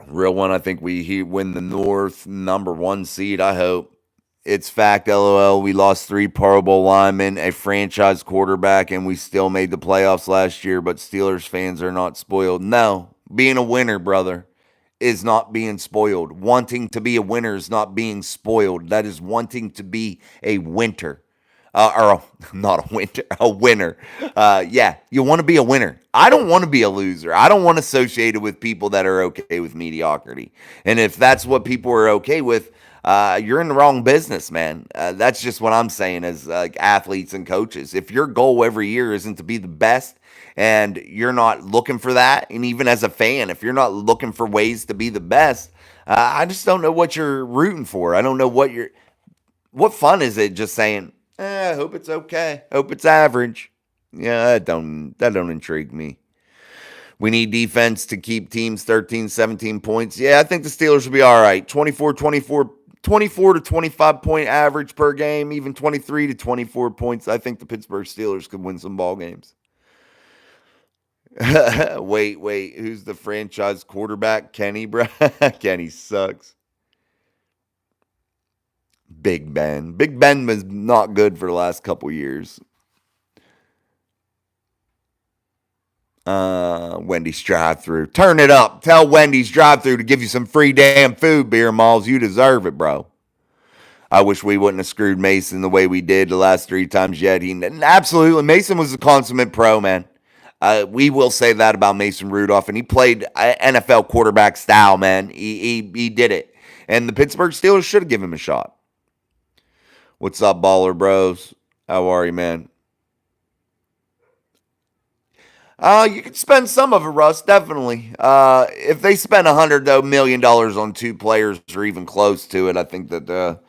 Real one, I think he win the North number 1 seed, I hope. It's fact, LOL. We lost 3 Pro Bowl linemen, a franchise quarterback, and we still made the playoffs last year, but Steelers fans are not spoiled. No, being a winner, brother, is not being spoiled. Wanting to be a winner is not being spoiled. That is wanting to be a winner. Not a winner, a winner. Yeah, you want to be a winner. I don't want to be a loser. I don't want associated with people that are okay with mediocrity. And if that's what people are okay with, you're in the wrong business, man. That's just what I'm saying as like athletes and coaches. If your goal every year isn't to be the best and you're not looking for that, and even as a fan, if you're not looking for ways to be the best, I just don't know what you're rooting for. I don't know what fun is it just saying, I hope it's okay. Hope it's average. Yeah, that don't intrigue me. We need defense to keep teams 13, 17 points. Yeah, I think the Steelers will be all right. 24 to 25 point average per game, even 23 to 24 points. I think the Pittsburgh Steelers could win some ball games. Wait, who's the franchise quarterback? Kenny, bro. Kenny sucks. Big Ben. Big Ben was not good for the last couple years. Wendy's drive-thru. Turn it up. Tell Wendy's drive-thru to give you some free damn food, Beer Malls. You deserve it, bro. I wish we wouldn't have screwed Mason the way we did the last 3 times yet. Absolutely. Mason was a consummate pro, man. We will say that about Mason Rudolph, and he played NFL quarterback style, man. He did it. And the Pittsburgh Steelers should have given him a shot. What's up, baller bros? How are you, man? You could spend some of it, Russ, definitely. If they spend $100 million on 2 players or even close to it, I think that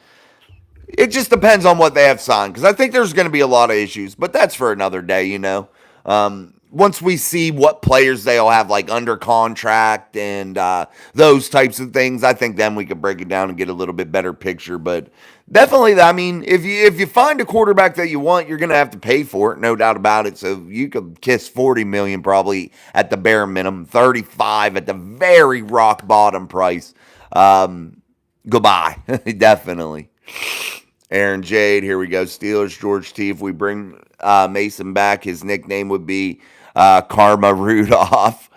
It just depends on what they have signed, because I think there's going to be a lot of issues, but that's for another day, Once we see what players they'll have like under contract and those types of things, I think then we could break it down and get a little bit better picture. But definitely, I mean, if you find a quarterback that you want, you're going to have to pay for it, no doubt about it. So you could kiss 40 million probably at the bare minimum, 35 at the very rock bottom price. Goodbye, definitely. Aaron Jade, here we go. Steelers, George T. If we bring Mason back, his nickname would be Karma Rudolph.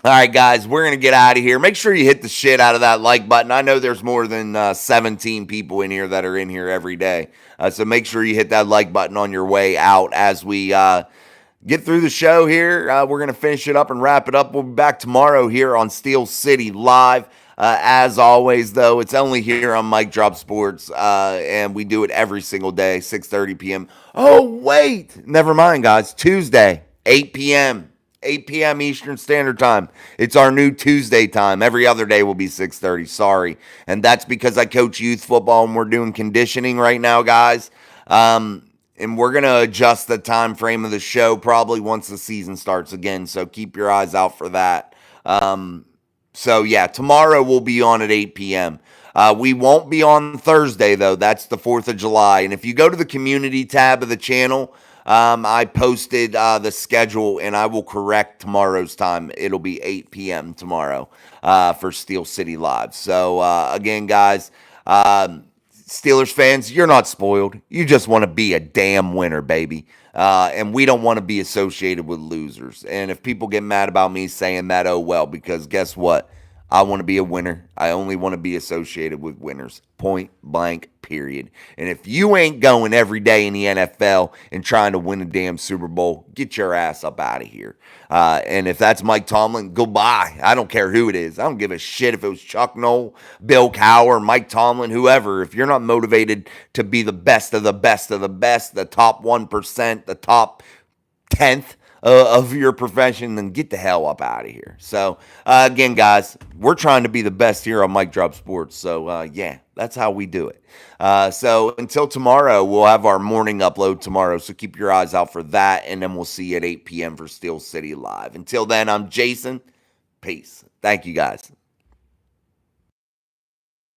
All right, guys, we're going to get out of here. Make sure you hit the shit out of that like button. I know there's more than 17 people in here that are in here every day. So make sure you hit that like button on your way out as we get through the show here. We're going to finish it up and wrap it up. We'll be back tomorrow here on Steel City Live. As always, though, it's only here on Mic Drop Sports, and we do it every single day, 6:30 p.m. Oh, wait. Never mind, guys. Tuesday, 8 p.m. 8 p.m. Eastern Standard Time. It's our new Tuesday time. Every other day will be 6:30. Sorry. And that's because I coach youth football, and we're doing conditioning right now, guys. And we're going to adjust the time frame of the show probably once the season starts again, so keep your eyes out for that. So, yeah, tomorrow we'll be on at 8 p.m. We won't be on Thursday, though. That's the 4th of July. And if you go to the community tab of the channel, I posted the schedule, and I will correct tomorrow's time. It'll be 8 p.m. tomorrow for Steel City Live. So, again, guys, Steelers fans, you're not spoiled. You just want to be a damn winner, baby. And we don't want to be associated with losers. And if people get mad about me saying that, oh well, because guess what? I want to be a winner. I only want to be associated with winners. Point blank, period. And if you ain't going every day in the NFL and trying to win a damn Super Bowl, get your ass up out of here. And if that's Mike Tomlin, goodbye. I don't care who it is. I don't give a shit if it was Chuck Noll, Bill Cowher, Mike Tomlin, whoever. If you're not motivated to be the best of the best of the best, the top 1%, the top 10th, of your profession, then get the hell up out of here. So, again, guys, we're trying to be the best here on Mic Drop Sports. So, yeah, that's how we do it. So, until tomorrow, we'll have our morning upload tomorrow. So, keep your eyes out for that. And then we'll see you at 8 p.m. for Steel City Live. Until then, I'm Jason. Peace. Thank you, guys.